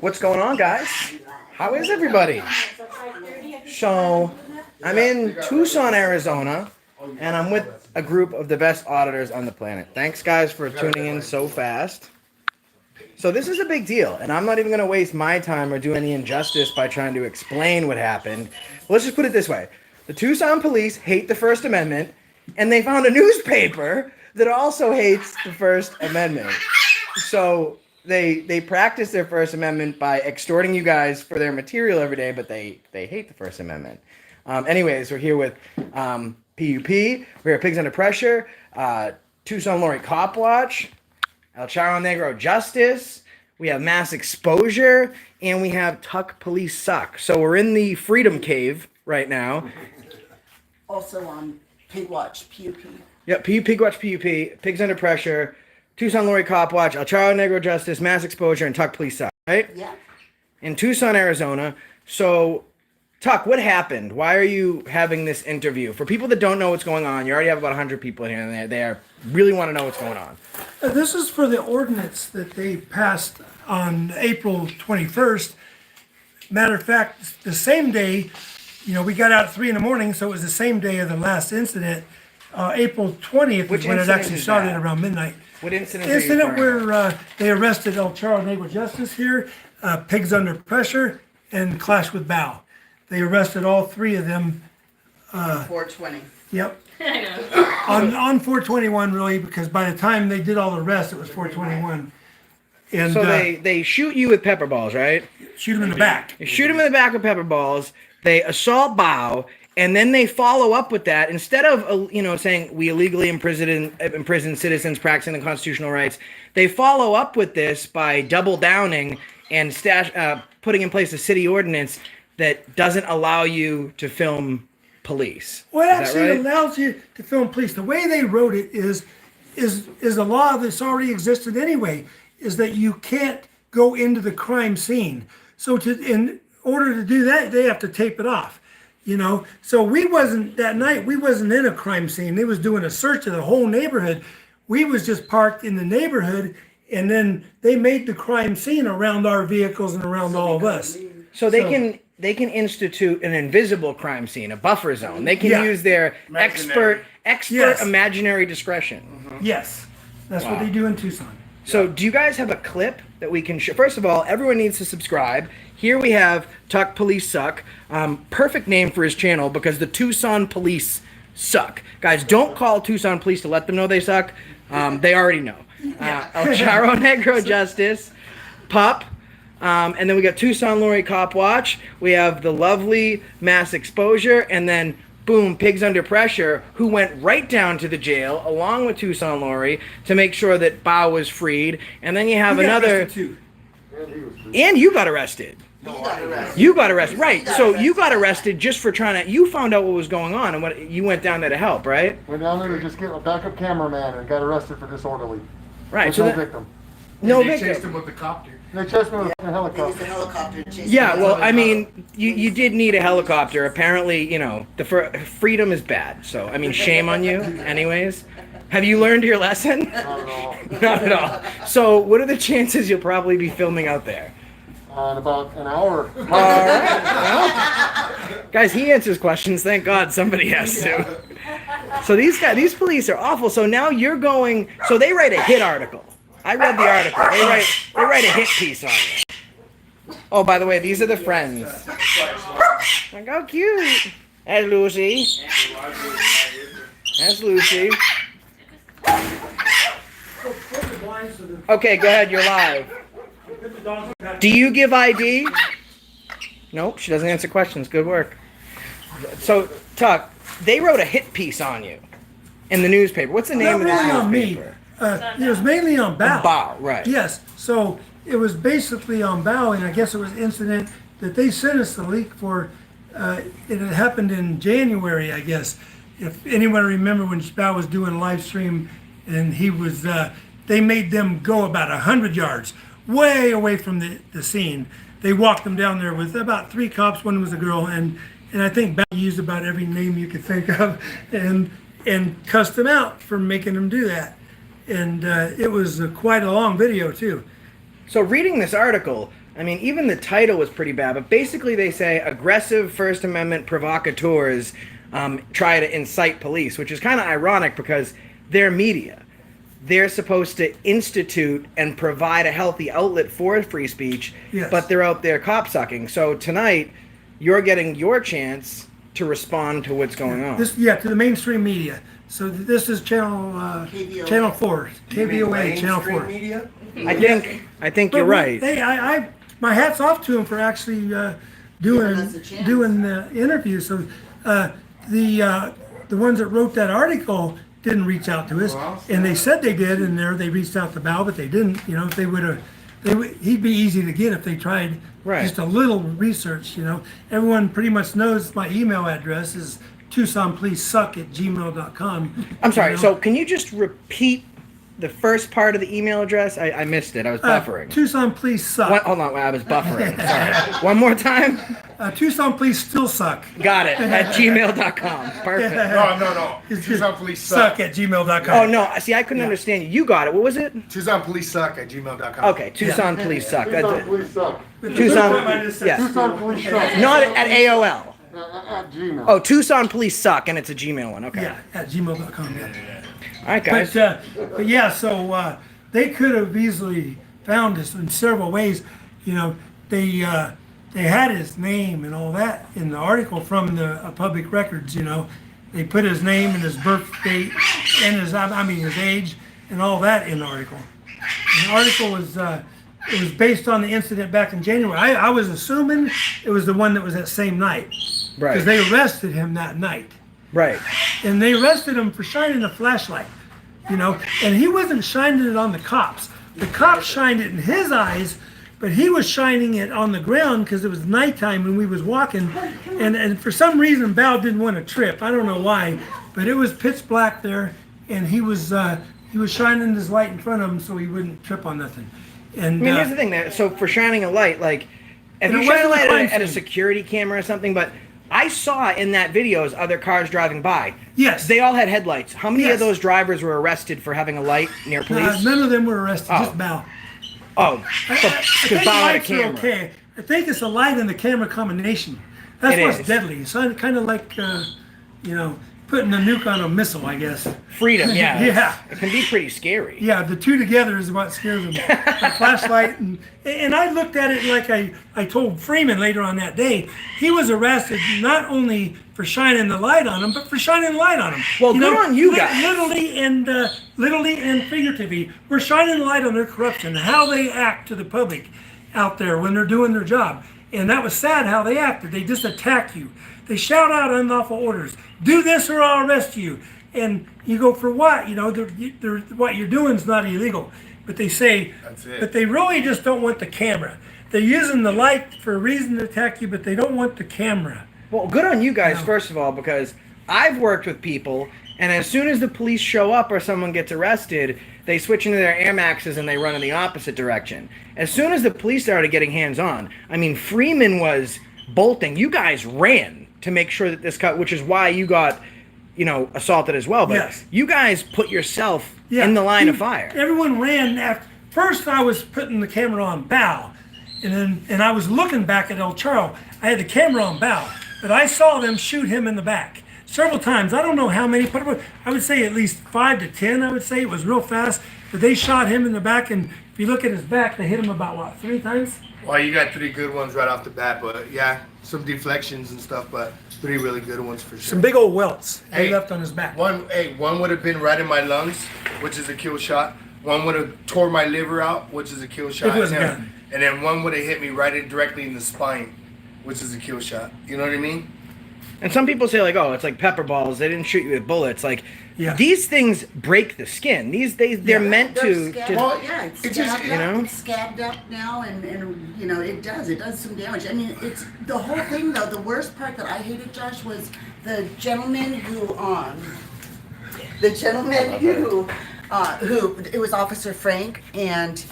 What's going on, guys? How is everybody? So, I'm in Tucson, Arizona, and I'm with a group of the best auditors on the planet. Thanks, guys, for tuning in so fast. So this is a big deal, and I'm not even going to waste my time or do any injustice by trying to explain what happened. Let's just put it this way. The Tucson police hate the First Amendment, and they found a newspaper that also hates the First Amendment. So they practice their First Amendment by extorting you guys for their material every day, but they hate the First Amendment. Anyways, we're here with PUP. We're here at Pigs Under Pressure, Tucson Lori Cop Watch, El Charro Negro Justice. We have Mass Exposure, and we have Tuck Police Suck. So we're in the Freedom Cave right now. Also on Pig Watch, PUP. Yep, Pig Watch, PUP, Pigs Under Pressure, Tucson Lori Cop Watch, El Charro Negro Justice, Mass Exposure, and Tuck Police Suck, right? Yeah. In Tucson, Arizona. So, Tuck, what happened? Why are you having this interview? For people that don't know what's going on, you already have about 100 people here, and they really want to know what's going on. This is for the ordinance that they passed on April 21st. Matter of fact, the same day, we got out at 3 a.m, so it was the same day of the last incident. April 20th Which is when it incident actually is started that? around midnight. What incident? Are you Incident referring where they arrested El Charro Negro Justice here, Pigs Under Pressure, and Clash with Bow. They arrested all three of them. 420. Yep. on 421 really, because by the time they did all the rest, it was 421. And So they shoot you with pepper balls, right? shoot them in the back. They shoot him in the back with pepper balls. They assault Bao, and then they follow up with that. Instead of saying we illegally imprison citizens practicing the constitutional rights, they follow up with this by double downing and putting in place a city ordinance that doesn't allow you to film police. Well, it Is that actually right? allows you to film police. The way they wrote it is a law that's already existed anyway, is that you can't go into the crime scene. So in order to do that, they have to tape it off. So that night we wasn't in a crime scene. They was doing a search of the whole neighborhood. We was just parked in the neighborhood, and then they made the crime scene around our vehicles and around all of us. So they can institute an invisible crime scene, a buffer zone. They can Yeah. use their expert Yes. imaginary discretion. Yes, that's what they do in Tucson. So do you guys have a clip that we can show? First of all, everyone needs to subscribe. Here we have Tuck Police Suck. Perfect name for his channel because the Tucson Police suck. Guys, don't call Tucson Police to let them know they suck. They already know. El Charro Negro Justice, Pup. And then we got Tucson Lori Cop Watch. We have the lovely Mass Exposure. And then, boom, Pigs Under Pressure, who went right down to the jail along with Tucson Lori to make sure that Bao was freed. And then you have We got another... arrested too. And you got arrested. You got arrested, right? got So arrested. you got arrested just for trying to... You found out what was going on, and you went down there to help, right? Went down there to just get a backup cameraman and got arrested for disorderly. Right. With So no that, victim. no They chased victim. him with the copter. They chased me with a They used helicopter. a helicopter to chase Yeah, them. well, I mean, you did need a helicopter. Apparently, the freedom is bad. So, I mean, shame on you, anyways. Have you learned your lesson? Not at all. Not at all. So, what are the chances you'll probably be filming out there? In about an hour. All right. Well, guys, he answers questions. Thank God somebody has to. So these police are awful. So now you're going. So they write a hit article. I read the article. They write a hit piece on you. Oh, by the way, these are the friends. Like, how cute. That's Lucy. That's Lucy. Okay, go ahead. You're live. Do you give ID? Nope, she doesn't answer questions. Good work. So, Tuck, they wrote a hit piece on you in the newspaper. What's the name Not of this really on me. newspaper? It was mainly on Bao. Bao, right. Yes, so it was basically on Bao, and I guess it was an incident that they sent us the leak for. It had happened in January, I guess. If anyone remember when Bao was doing a live stream, and he was, they made them go about 100 yards, way away from the scene. They walked them down there with about 3 cops. One was a girl, and I think Bao used about every name you could think of, and cussed them out for making them do that. And it was quite a long video too. So reading this article, I mean, even the title was pretty bad, but basically they say aggressive First Amendment provocateurs try to incite police, which is kind of ironic because they're media. They're supposed to institute and provide a healthy outlet for free speech, Yes. but they're out there cop-sucking. So tonight, you're getting your chance to respond to what's going on. To the mainstream media. So this is channel KVOA. channel 4, KVOA, channel 4. Media? I think you're right. Hey, my hat's off to him for actually doing us a chance. the interview. So the ones that wrote that article didn't reach out to us, and they said they did, and they reached out to Val, but they didn't. You know, if they would have, he'd be easy to get if they tried just a little research. You know, everyone pretty much knows my email address is TucsonPleaseSuck@gmail.com. I'm sorry, so can you just repeat the first part of the email address? I missed it. I was buffering. Tucson Please Suck. Hold on, I was buffering. Sorry. One more time? Tucson Please Still Suck. Got it. At gmail.com. Perfect. No. Tucson Police Suck. At gmail.com. Oh, no. See, I couldn't understand you. You got it. What was it? Tucson Police Suck at gmail.com. Okay, Tucson Please Suck. Tucson Police Suck. Tucson, yes. Tucson Police Suck. Not at AOL. At Gmail. Oh, Tucson Police Suck, and it's a Gmail one. Okay. Yeah, at gmail.com. Yeah. All right, guys. But yeah, so they could have easily found us in several ways. You know, they had his name and all that in the article from the public records. You know, they put his name and his birth date and his age and all that in the article. And the article was it was based on the incident back in January. I was assuming it was the one that was that same night because they arrested him that night. Right. And they arrested him for shining a flashlight, you know, and he wasn't shining it on the cops. The cops shined it in his eyes, but he was shining it on the ground because it was nighttime when we was walking. And for some reason, Val didn't want to trip. I don't know why, but it was pitch black there, and he was shining his light in front of him so he wouldn't trip on nothing. And I mean, here's the thing. So for shining a light, like, if you shine a light at a security camera or something, but I saw in that videos other cars driving by. Yes. They all had headlights. How many of those drivers were arrested for having a light near police? None of them were arrested, just Val. Oh, I because think Val had a lights are camera. okay. I think it's the light and the camera combination. That's It what's is. deadly. It's kind of like, you know, putting a nuke on a missile, I guess. Freedom, yeah. Yeah. It can be pretty scary. Yeah, the two together is what scares them. The flashlight and I looked at it like I told Freeman later on that day. He was arrested not only for shining the light on him, but for shining the light on him. Well, good on you guys. Literally and figuratively, we're shining the light on their corruption, how they act to the public out there when they're doing their job. And that was sad how they acted. They just attack you. They shout out unlawful orders. Do this or I'll arrest you. And you go, for what? You know, what you're doing is not illegal. But they say, but they really just don't want the camera. They're using the light for a reason to attack you, but they don't want the camera. Well, good on you guys, first of all, because I've worked with people, and as soon as the police show up or someone gets arrested, they switch into their Air Maxes and they run in the opposite direction. As soon as the police started getting hands-on, I mean, Freeman was bolting. You guys ran to make sure that this cut, which is why you got, you know, assaulted as well. But you guys put yourself in the line of fire. Everyone ran. First, I was putting the camera on Bow, and I was looking back at El Charro. I had the camera on Bow, but I saw them shoot him in the back several times. I don't know how many, but I would say at least 5 to 10. I would say it was real fast, but they shot him in the back, and if you look at his back, they hit him about what, 3 times? Well, you got 3 good ones right off the bat, but yeah, some deflections and stuff, but 3 really good ones for sure. Some big old welts he Hey, left on his back. One would have been right in my lungs, which is a kill shot. One would have tore my liver out, which is a kill shot. It was a gun. And then one would have hit me directly in the spine, which is a kill shot. You know what I mean? And some people say, like, oh, it's like pepper balls. They didn't shoot you with bullets. Like, these things break the skin. They're meant to. Well, yeah, it's It's scabbed just, you know? up. It's scabbed up now, and you know it does some damage. I mean, it's the whole thing though. The worst part that I hated, Josh, was the gentleman who it was Officer Frank, and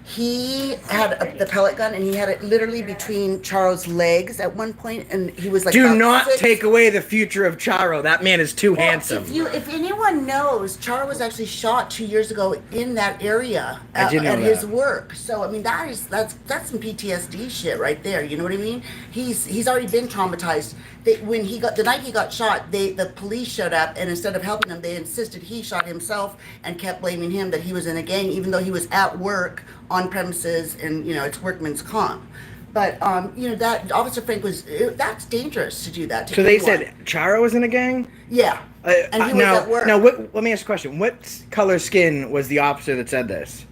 He had the pellet gun, and he had it literally between Charo's legs at one point, and he was like, Do about not 6 take away the future of Charo. That man is too handsome. If anyone knows, Charo was actually shot 2 years ago in that area I did know at his that. work. So I mean, that's some PTSD shit right there. You know what I mean? He's already been traumatized. When the night he got shot, the police showed up, and instead of helping him, they insisted he shot himself and kept blaming him that he was in a gang, even though he was at work on premises, and it's workman's comp. But that Officer Frank that's dangerous to do that to So they anyone. said Charo was in a gang? Yeah. And he was now, at work. let me ask a question. What color skin was the officer that said this?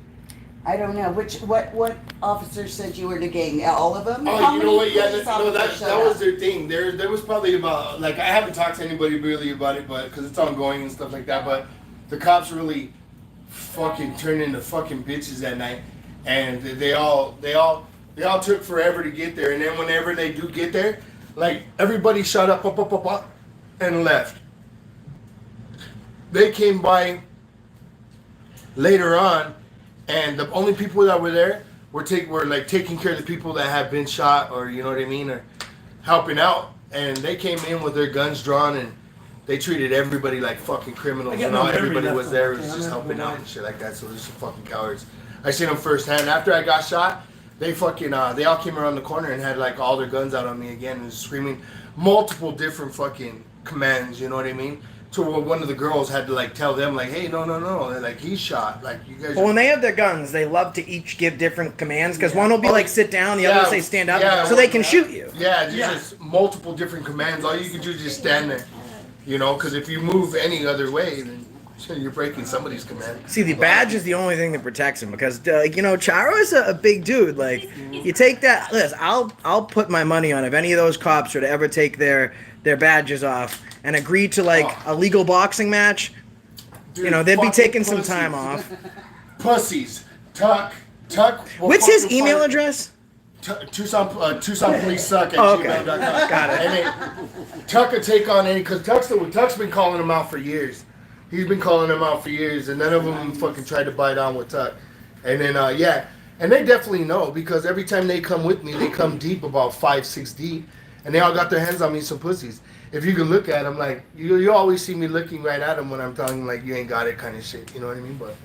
I don't know. What officer said you were in a gang? All of them? Oh, How you many know what? Yeah, police that officers showed was up? their thing. There was probably about, like, I haven't talked to anybody really about it, but because it's ongoing and stuff like that. But the cops really fucking turned into fucking bitches that night, and they all took forever to get there. And then whenever they do get there, like, everybody shot up, and left. They came by later on, and the only people that were there were taking care of the people that had been shot, or you know what I mean, or helping out. And they came in with their guns drawn, and they treated everybody like fucking criminals. And all everybody was there was just helping out and shit like that. So they're some fucking cowards. I seen them firsthand. After I got shot, they fucking they all came around the corner and had like all their guns out on me again and screaming multiple different fucking commands. You know what I mean? To where one of the girls had to like tell them like, hey, no, they're like, he's shot. Like, you guys. Well, when they have their guns, they love to each give different commands because one will be like sit down, the other will say stand up, so they can shoot you. Yeah, just multiple different commands. All you can do is just stand there, because if you move any other way, then you're breaking somebody's command. See, the badge is the only thing that protects him because Charo is a big dude. Like, you take that. Listen, I'll put my money on if any of those cops were to ever take their badges off and agree to like a legal boxing match. Dude, They'd be fucking taking some pussies. time off. Pussies. Tuck. will What's his fucking email fight- address? Tucson Police Suck at Oh, okay. gmail.com. Got it. And Tuck could take on any, because Tuck's been calling him out for years. He's been calling him out for years, and none of them fucking tried to bite on with Tuck. And then, and they definitely know, because every time they come with me, they come deep, about 5-6 deep, and they all got their hands on me, some pussies. If you can look at them, like, you always see me looking right at them when I'm talking, like, you ain't got it kind of shit, you know what I mean? But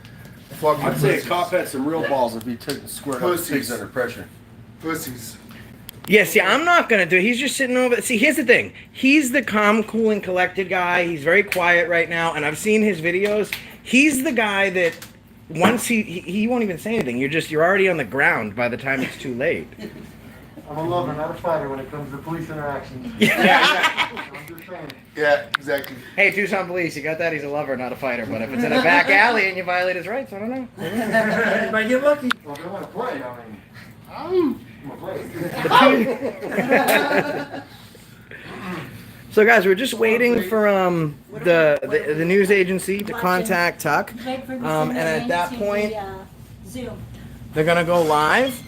fucking I'd say a pussies. cop had some real balls if he took and squared up Pussies. pigs under pressure. Pussies. Yeah, see, I'm not going to do it. He's just sitting over. See, here's the thing. He's the calm, cool, and collected guy. He's very quiet right now, and I've seen his videos. He's the guy that once he won't even say anything. You're already on the ground by the time it's too late. I'm a lover, not a fighter when it comes to police interactions. Yeah. I'm just saying. Yeah, exactly. Hey, Tucson Police, you got that? He's a lover, not a fighter. But if it's in a back alley and you violate his rights, I don't know. You might get lucky. Well, if they want to play, I mean, I'm a play. So, guys, we're just waiting for the news agency to contact Tuck, and at that point, Zoom. they're gonna go live,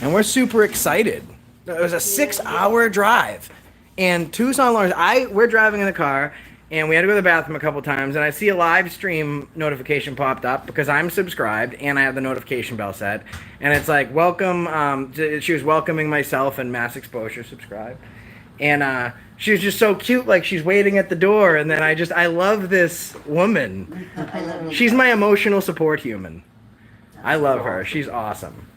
and we're super excited. It was a 6-hour drive, and Tucson, Lawrence. We're driving in the car, and we had to go to the bathroom a couple times, and I see a live stream notification popped up because I'm subscribed and I have the notification bell set, and it's like welcome. She was welcoming myself and Mass Exposure subscribed. And she was just so cute, like she's waiting at the door. And then I love this woman. She's my emotional support human. I love her. She's awesome.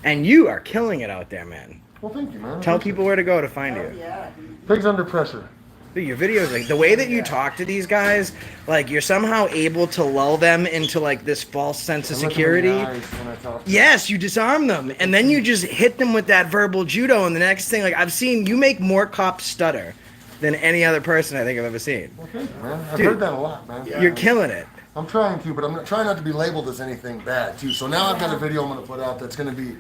And you are killing it out there, man. Well, thank you, man. Tell people where to go to find you. Yeah. Pigs under pressure. Dude, your videos, like the way that you talk to these guys, like you're somehow able to lull them into like this false sense of I look them in the security. eyes when I talk to them. Yes, you disarm them, and then you just hit them with that verbal judo, and the next thing, like I've seen you make more cops stutter than any other person I think I've ever seen. Well, thank you, man. I've Dude. heard that a lot, man. You're killing it. I'm trying to, but I'm trying not to be labeled as anything bad, too. So now I've got a video I'm going to put out that's going to be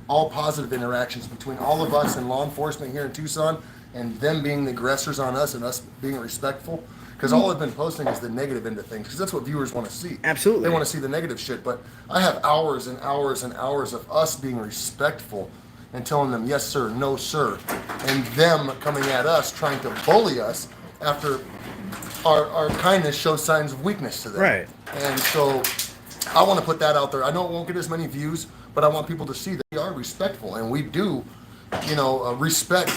all positive interactions between all of us and law enforcement here in Tucson, and them being the aggressors on us and us being respectful. Because all I've been posting is the negative end of things, because that's what viewers want to see. Absolutely. They want to see the negative shit, but I have hours and hours and hours of us being respectful and telling them, yes, sir, no, sir, and them coming at us, trying to bully us after our kindness shows signs of weakness to them. Right. And so I want to put that out there. I know it won't get as many views, but I want people to see that we are respectful and we do, respect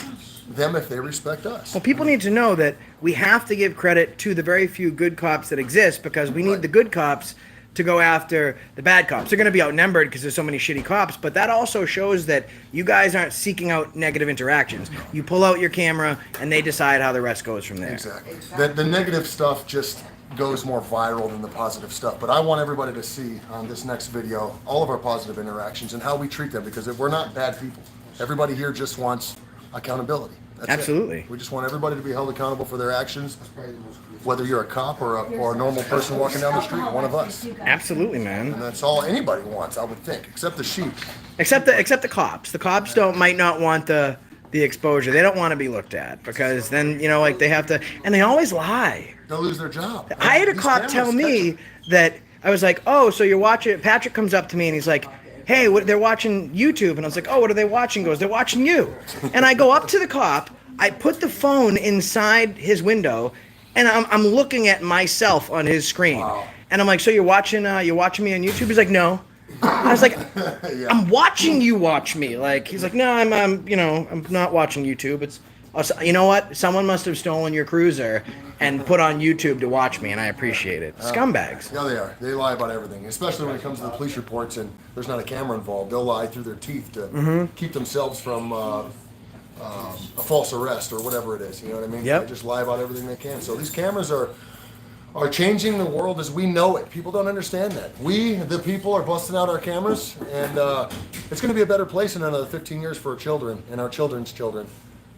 them if they respect us. Well, people need to know that we have to give credit to the very few good cops that exist, because we need the good cops to go after the bad cops. They're going to be outnumbered because there's so many shitty cops, but that also shows that you guys aren't seeking out negative interactions. You pull out your camera and they decide how the rest goes from there. Exactly. The negative stuff just goes more viral than the positive stuff. But I want everybody to see on this next video all of our positive interactions and how we treat them, because if we're not bad people. Everybody here just wants accountability. That's Absolutely. it. We just want everybody to be held accountable for their actions, whether you're a cop or a normal person walking down the street, one of us. Absolutely, man. And that's all anybody wants, I would think, except the sheep. Except the cops. The cops might not want the exposure. They don't want to be looked at, because then they have to, and they always lie. They'll lose their job. I had a These cop tell cameras me catch 'em. that I was like, oh, so you're watching. Patrick comes up to me and he's like, hey, they're watching YouTube, and I was like, oh, what are they watching? He goes, they're watching you. And I go up to the cop. I put the phone inside his window, and I'm looking at myself on his screen. Wow. And I'm like, so you're watching me on YouTube? He's like, no. I was like, Yeah. I'm watching you watch me. Like, he's like, no, I'm not watching YouTube. It's, you know what? Someone must have stolen your cruiser and put on YouTube to watch me, and I appreciate it. Scumbags. Yeah, they are. They lie about everything, especially when it comes to the police reports and there's not a camera involved. They'll lie through their teeth to keep themselves from a false arrest or whatever it is. You know what I mean? Yep. They just lie about everything they can. So these cameras are changing the world as we know it. People don't understand that. We, the people, are busting out our cameras, and it's going to be a better place in another 15 years for our children and our children's children.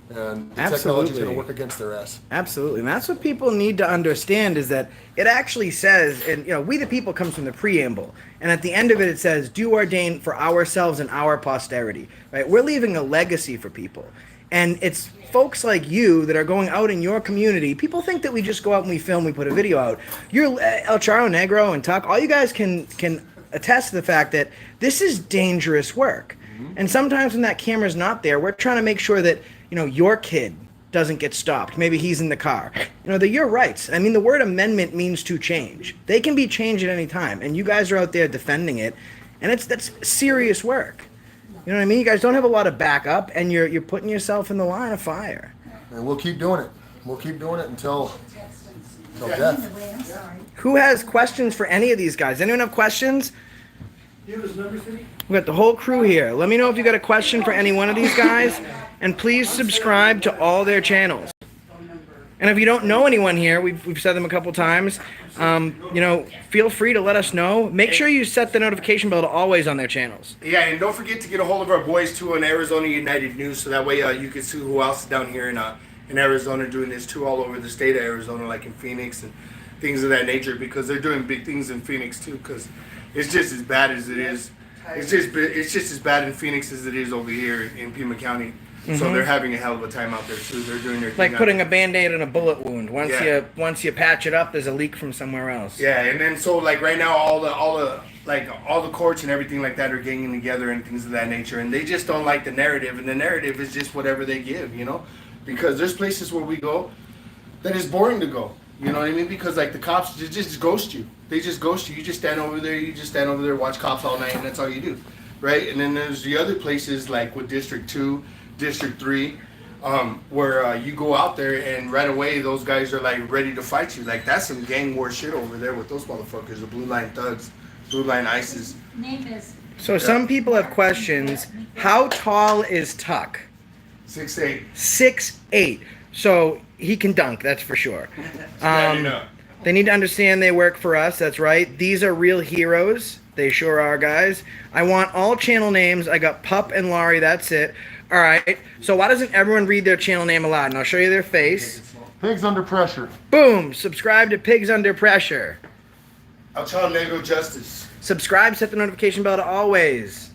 And the technology is going to work against their ass. Absolutely. And that's what people need to understand, is that it actually says, and we the people comes from the preamble, and at the end of it, it says, do ordain for ourselves and our posterity, right? We're leaving a legacy for people. And it's folks like you that are going out in your community. People think that we just go out and we film, we put a video out. You're El Charo Negro and Tuck, all you guys can attest to the fact that this is dangerous work. And sometimes when that camera's not there, we're trying to make sure that your kid doesn't get stopped. Maybe he's in the car. They're your rights. I mean, the word amendment means to change. They can be changed at any time, and you guys are out there defending it, and that's serious work. You know what I mean? You guys don't have a lot of backup, and you're putting yourself in the line of fire. And we'll keep doing it. We'll keep doing it until death. Who has questions for any of these guys? Anyone have questions? We got the whole crew here. Let me know if you got a question for any one of these guys, and please subscribe to all their channels. And if you don't know anyone here, we've said them a couple times, feel free to let us know. Make sure you set the notification bell to always on their channels. Yeah, and don't forget to get a hold of our boys too on Arizona United News, so that way you can see who else is down here in Arizona doing this too, all over the state of Arizona, like in Phoenix and things of that nature, because they're doing big things in Phoenix too, because it's just as bad as it is. It's just as bad in Phoenix as it is over here in Pima County. So they're having a hell of a time out there too. They're doing their thing. Like putting a Band-Aid on a bullet wound. Once you patch it up, there's a leak from somewhere else. Yeah, and then so like right now all the courts and everything like that are getting together and things of that nature, and they just don't like the narrative, and the narrative is just whatever they give, because there's places where we go that is boring to go. You know what I mean? Because like the cops just ghost you. They just ghost you. You just stand over there, watch cops all night, and that's all you do, right? And then there's the other places like with District 2, District 3, where you go out there and right away those guys are like ready to fight you. Like that's some gang war shit over there with those motherfuckers, the Blue Line Thugs, Blue Line ISIS. So some people have questions. How tall is Tuck? 6'8". 6'8". So he can dunk, that's for sure. They need to understand they work for us, that's right. These are real heroes. They sure are, guys. I want all channel names. I got Pup and Laurie, that's it. All right, so why doesn't everyone read their channel name aloud? And I'll show you their face. Pigs Under Pressure. Boom, subscribe to Pigs Under Pressure. El Charo Negro Justice. Subscribe, set the notification bell to always.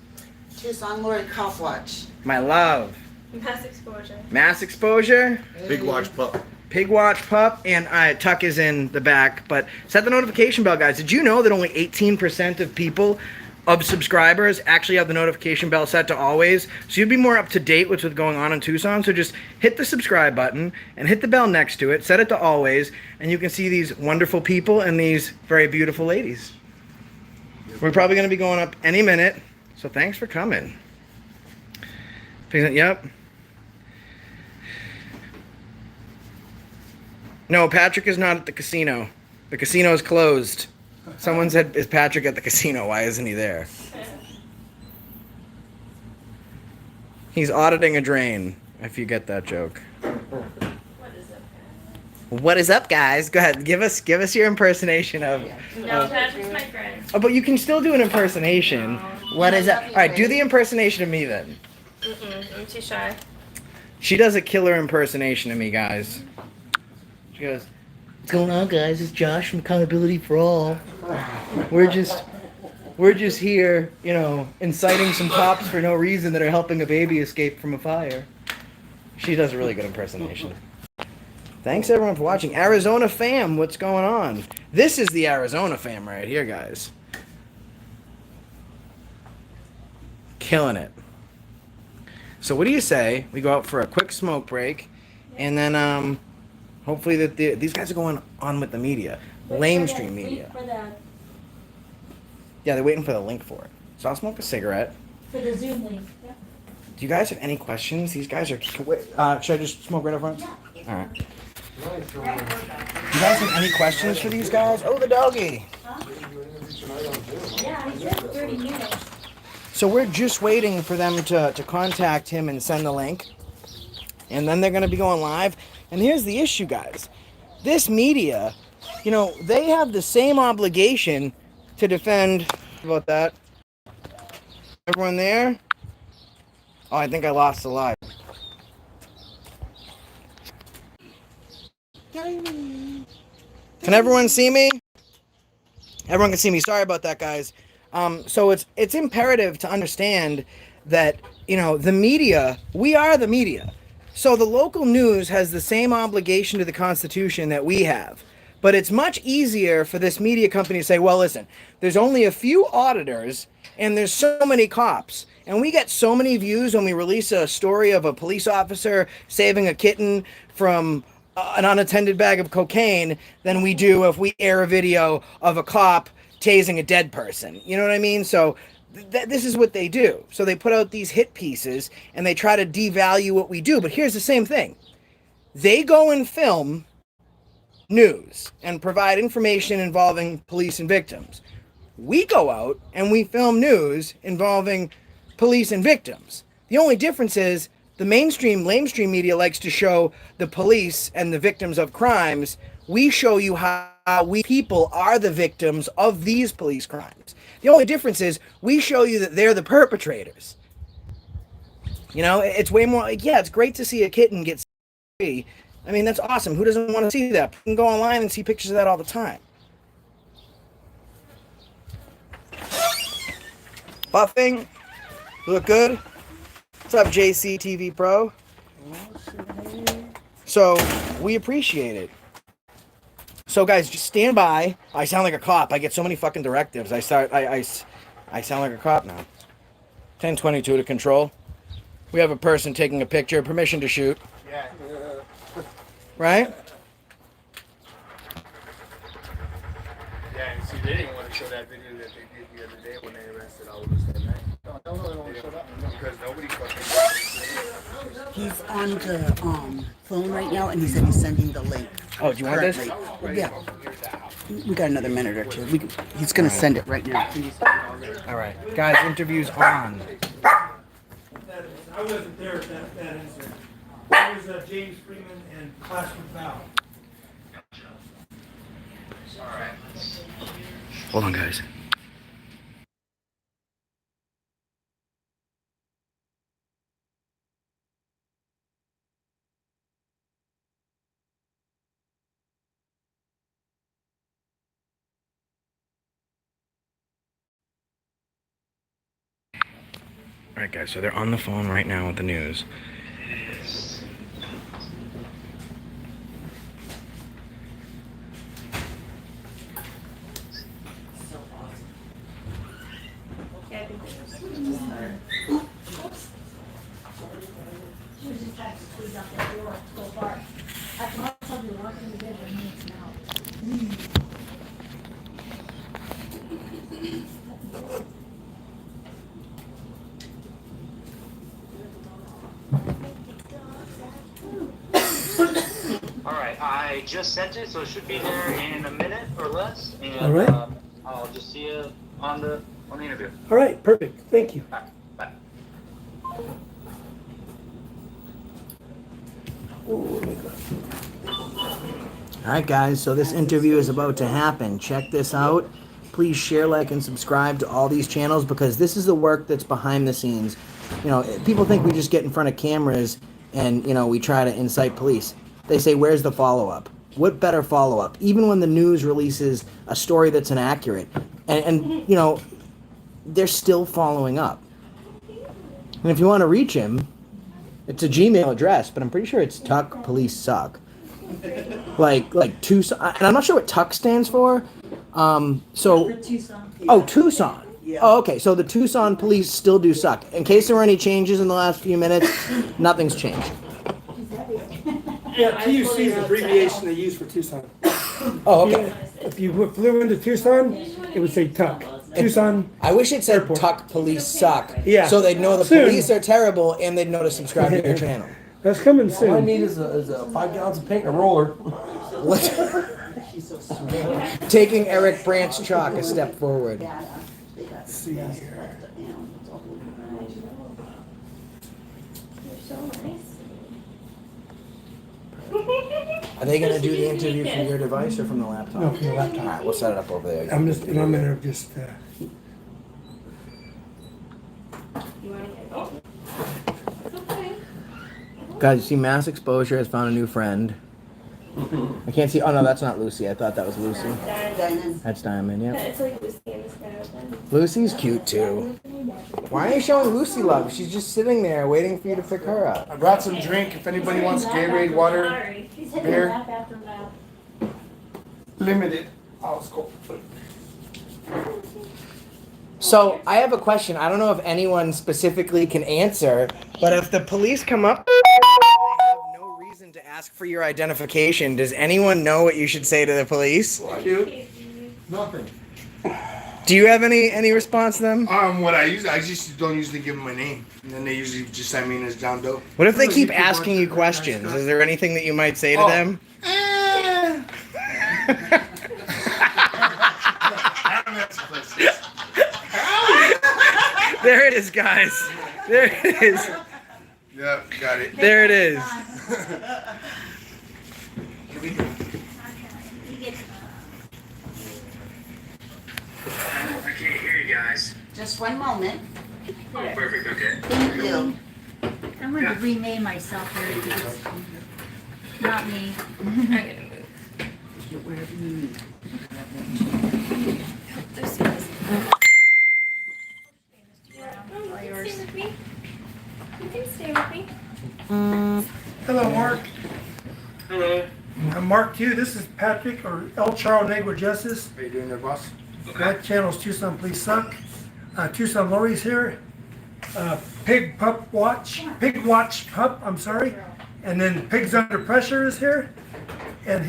Tucson Lori Cop Watch. My love. Mass exposure. Mass exposure. Big watch pup. Pig Watch Pup, and Tuck is in the back. But set the notification bell, guys. Did you know that only 18% of people, of subscribers, actually have the notification bell set to always? So you'd be more up to date with what's going on in Tucson. So just hit the subscribe button and hit the bell next to it. Set it to always, and you can see these wonderful people and these very beautiful ladies. We're probably going to be going up any minute. So thanks for coming. Yep. No, Patrick is not at the casino. The casino is closed. Someone said, is Patrick at the casino? Why isn't he there? He's auditing a drain, if you get that joke. What is up, guys? Go ahead, give us your impersonation of. No, Patrick's my friend. Oh, but you can still do an impersonation. What is that? All right, do the impersonation of me then. I'm too shy. She does a killer impersonation of me, guys. She goes, "What's going on, guys? It's Josh from Accountability for All. We're just here, you know, inciting some cops for no reason that are helping a baby escape from a fire." She does a really good impersonation. Thanks everyone for watching. Arizona fam, what's going on? This is the Arizona fam right here, guys. Killing it. So what do you say we go out for a quick smoke break, and then hopefully these guys are going on with the media, lamestream media. Yeah, they're waiting for the link for it. So I'll smoke a cigarette. For the Zoom link. Yeah. Do you guys have any questions? These guys are. Should I just smoke right up front? All right. Do you guys have any questions for these guys? Oh, the doggy. Yeah, he said 30 minutes. So we're just waiting for them to contact him and send the link. And then they're going to be going live. And here's the issue, guys. This media, you know, they have the same obligation to defend. About that. Everyone there? Oh, I think I lost the live. Can everyone see me? Everyone can see me. Sorry about that, guys. So it's imperative to understand that, you know, the media, we are the media. So the local news has the same obligation to the Constitution that we have. But it's much easier for this media company to say, well, listen, there's only a few auditors and there's so many cops. And we get so many views when we release a story of a police officer saving a kitten from an unattended bag of cocaine than we do if we air a video of a cop tasing a dead person. You know what I mean? So this is what they do. So they put out these hit pieces and they try to devalue what we do. But here's the same thing. They go and film news and provide information involving police and victims. We go out and we film news involving police and victims. The only difference is the lamestream media likes to show the police and the victims of crimes. We show you how we people are the victims of these police crimes. The only difference is we show you that they're the perpetrators. You know, it's way more like, yeah, it's great to see a kitten get free. I mean, that's awesome. Who doesn't want to see that? You can go online and see pictures of that all the time. Buffing. You look good. What's up, JC TV Pro? So, we appreciate it. So, guys, just stand by. I sound like a cop. I get so many fucking directives. I sound like a cop now. 1022 to control. We have a person taking a picture. Permission to shoot. Yeah. Right? Yeah, and see, they didn't want to show that video that they did the other day when they arrested all of us that night. Because nobody fucking. He's on the phone right now, and he said he's sending the link. Oh, do you want this? Yeah. We got another minute or two. He's going to send it right now. All right. Guys, interview's on. I wasn't there at that incident. It was James Freeman and Classroom Val. Hold on, guys. All right, guys, so they're on the phone right now with the news. I just sent it, so it should be there in a minute or less. And All right. I'll just see you on the interview. All right, perfect. Thank you. Bye. Bye. All right, guys, so this interview is about to happen. Check this out. Please share, like, and subscribe to all these channels because this is the work that's behind the scenes. You know, people think we just get in front of cameras and, you know, we try to incite police. They say, where's the follow-up? What better follow-up? Even when the news releases a story that's inaccurate. And you know, they're still following up. And if you want to reach him, it's a Gmail address, but I'm pretty sure it's Tuck Police Suck. Like Tucson, and I'm not sure what Tuck stands for. So Tucson. oh, Tucson. Oh, okay. So the Tucson police still do suck. In case there were any changes in the last few minutes, nothing's changed. Yeah, TUC is the abbreviation they use for Tucson. Oh, okay. If you flew into Tucson, it would say Tuck. Tucson. I wish it said Airport. Tuck Police Suck. Yeah. So they'd know the Soon. police are terrible and they'd know to subscribe to your channel. That's coming All I soon. need is a 5 gallons of paint and a roller. Taking Eric Brandt's chalk a step forward. Let's see here. Are they going to do the interview from your device or from the laptop? No, from the laptop. All right, we'll set it up over there. I'm gonna just. Guys, you see Mass Exposure has found a new friend. I can't see. Oh, no, that's not Lucy. I thought that was Lucy. Diamond. That's Diamond, yeah. It's like Lucy in this kind of Lucy's cute, too. Why are you showing Lucy love? She's just sitting there waiting for you to pick her up. I brought some drink. If anybody wants Gatorade, water, He's hitting beer, lap after lap. limited. Oh, it's cool. So, I have a question. I don't know if anyone specifically can answer, but if the police come up and they have no reason to ask for your identification, does anyone know what you should say to the police? Nothing. Do you have any response to them? What I just don't usually give them my name, and then they usually just send me in as John Doe. What if they keep asking you questions? Is there anything that you might say to them? There it is, guys. There it is. Yeah, got it. There it is. I can't hear you guys. Just one moment. Oh, perfect. Okay. Thank you. I'm going to rename myself here because not me. I'm gonna move. Lucy, stay with me. You can stay with me. Hello, Mark. Hello. I'm Mark too. This is Patrick or El Charro Negro Justice. How you doing there, boss? That channel's Tucson Police Suck. Tucson Lori's here. Pig Watch Pup, I'm sorry. And then Pigs Under Pressure is here. And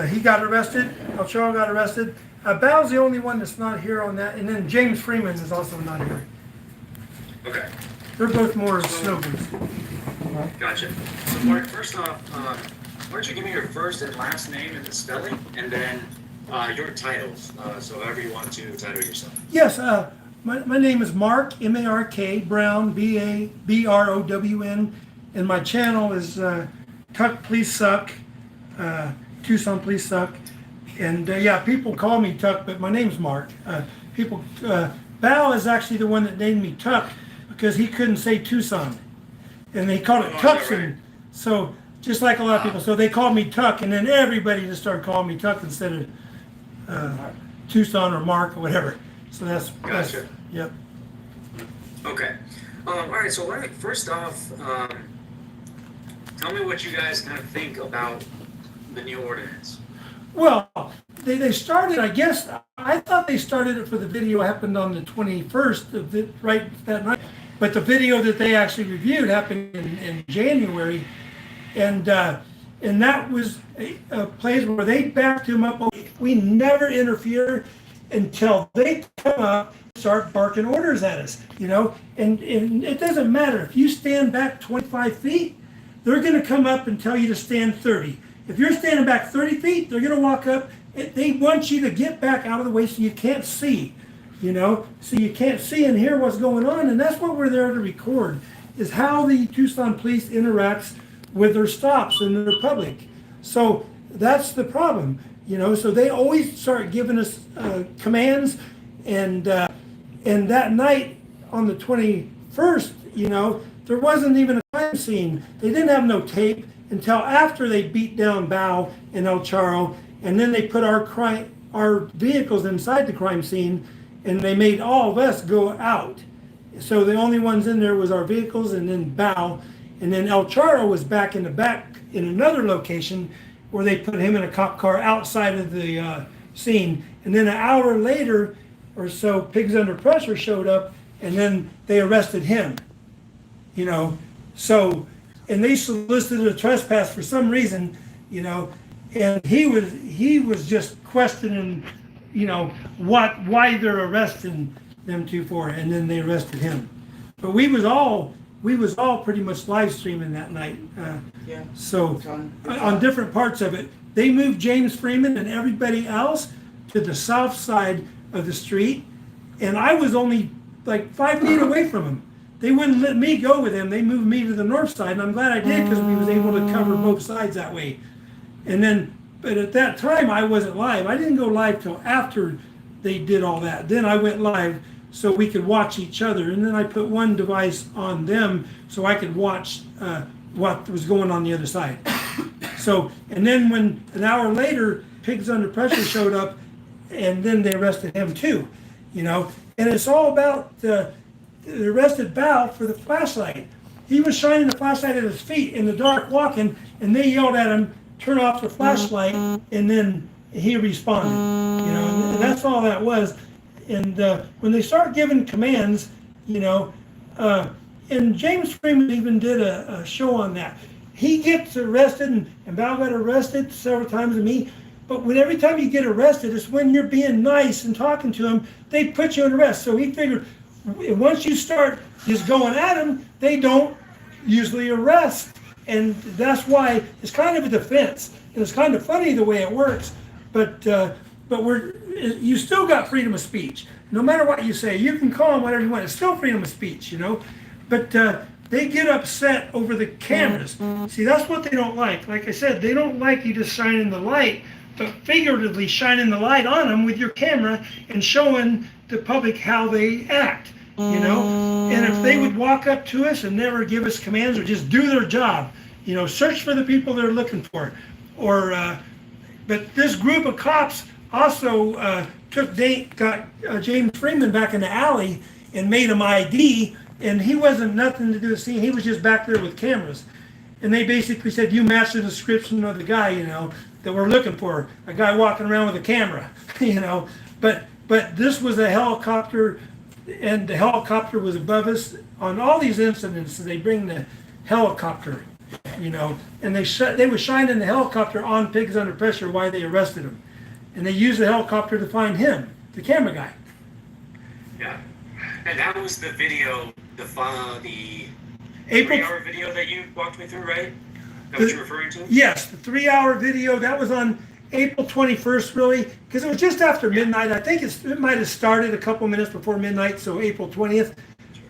he got arrested. El Charro got arrested. Bal's the only one that's not here on that. And then James Freeman is also not here. Okay. They're both more slogans. Gotcha. So, Mark, first off, why don't you give me your first and last name and the spelling, and then your titles, so however you want to title yourself. Yes, my name is Mark, M-A-R-K, Brown, B-A-B-R-O-W-N, and my channel is Tuck Please Suck, Tucson Please Suck. And yeah, people call me Tuck, but my name's Mark. Val is actually the one that named me Tuck because he couldn't say Tucson. And they called it Tucson. So just like a lot of people, so they called me Tuck, and then everybody just started calling me Tuck instead of Tucson or Mark or whatever. So that's Gotcha. Yep. Okay. All right. So, first off, tell me what you guys kind of think about the new ordinance. Well, they started, I guess, I thought they started it for the video happened on the 21st of the, right that night. But the video that they actually reviewed happened in January. And that was a place where they backed him up. We never interfere until they come up and start barking orders at us, you know? And it doesn't matter. If you stand back 25 feet, they're going to come up and tell you to stand 30. If you're standing back 30 feet, they're going to walk up. They want you to get back out of the way so you can't see, so you can't see and hear what's going on. And that's what we're there to record, is how the Tucson police interacts with their stops and their public. So that's the problem, so they always start giving us commands. And that night on the 21st, there wasn't even a crime scene. They didn't have no tape until after they beat down Bao and El Charro, and then they put our vehicles inside the crime scene, and they made all of us go out. So the only ones in there was our vehicles, and then Bao, and then El Charro was back in the back in another location where they put him in a cop car outside of the scene. And then an hour later or so, Pigs Under Pressure showed up, and then they arrested him. So, and they solicited a trespass for some reason, and he was just questioning, why they're arresting them two for, and then they arrested him. But we was all pretty much live streaming that night. So on different parts of it, they moved James Freeman and everybody else to the south side of the street, and I was only like 5 feet away from him. They wouldn't let me go with him. They moved me to the north side, and I'm glad I did, because we was able to cover both sides that way. And then, but at that time, I wasn't live. I didn't go live till after they did all that. Then I went live so we could watch each other, and then I put one device on them so I could watch what was going on the other side. So, and then when an hour later, Pigs Under Pressure showed up, and then they arrested him too, and it's all about they arrested Bao for the flashlight. He was shining the flashlight at his feet in the dark walking, and they yelled at him, turn off the flashlight, and then he responded, and that's all that was. And when they start giving commands, and James Freeman even did a show on that. He gets arrested, and Bao got arrested several times with me, but when every time you get arrested, it's when you're being nice and talking to him, they put you in arrest. So he figured, once you start just going at them, they don't usually arrest. And that's why it's kind of a defense. And it's kind of funny the way it works, but you still got freedom of speech. No matter what you say, you can call them whatever you want. It's still freedom of speech, But they get upset over the cameras. See, that's what they don't like. Like I said, they don't like you just shining the light, but figuratively shining the light on them with your camera and showing the public how they act. And if they would walk up to us and never give us commands or just do their job, search for the people they're looking for, but this group of cops also got James Freeman back in the alley and made him ID, and he wasn't nothing to do with the scene. He was just back there with cameras, and they basically said, you match the description of the guy, that we're looking for, a guy walking around with a camera, But this was a helicopter, and the helicopter was above us. On all these incidents, they bring the helicopter, and they were shining the helicopter on Pigs Under Pressure while they arrested him. And they used the helicopter to find him, the camera guy. Yeah. And that was the video, the April 3-hour video that you walked me through, right? That what you're referring to? Yes, the 3-hour video. That was on April 21st, really, because it was just after midnight. I think it might have started a couple minutes before midnight, so April 20th.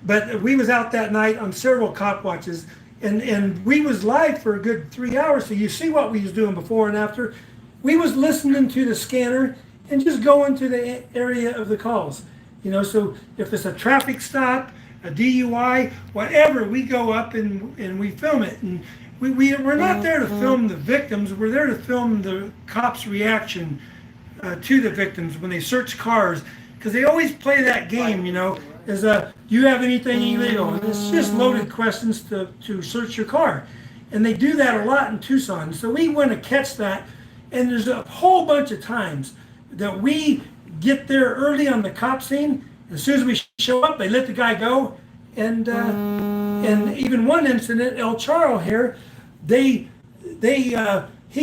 But we was out that night on several cop watches, and we was live for a good 3 hours, so you see what we was doing before and after. We was listening to the scanner and just going to the area of the calls. So if it's a traffic stop, a DUI, whatever, we go up and we film it. And we're not there to film the victims. We're there to film the cops' reaction to the victims when they search cars, because they always play that game, is do you have anything illegal? And it's just loaded questions to search your car. And they do that a lot in Tucson. So we want to catch that. And there's a whole bunch of times that we get there early on the cop scene. As soon as we show up, they let the guy go. And even one incident, El Charro here, he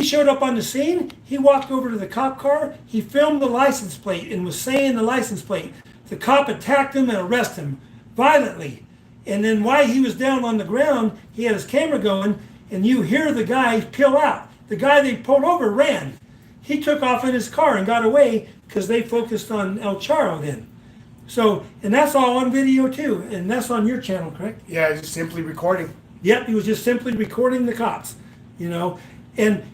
showed up on the scene. He walked over to the cop car. He filmed the license plate and was saying the license plate. The cop attacked him and arrested him violently. And then while he was down on the ground, he had his camera going, and you hear the guy peel out. The guy they pulled over ran. He took off in his car and got away because they focused on El Charo then. So, and that's all on video too, and that's on your channel, correct? Yeah, just simply recording. Yep, he was just simply recording the cops, and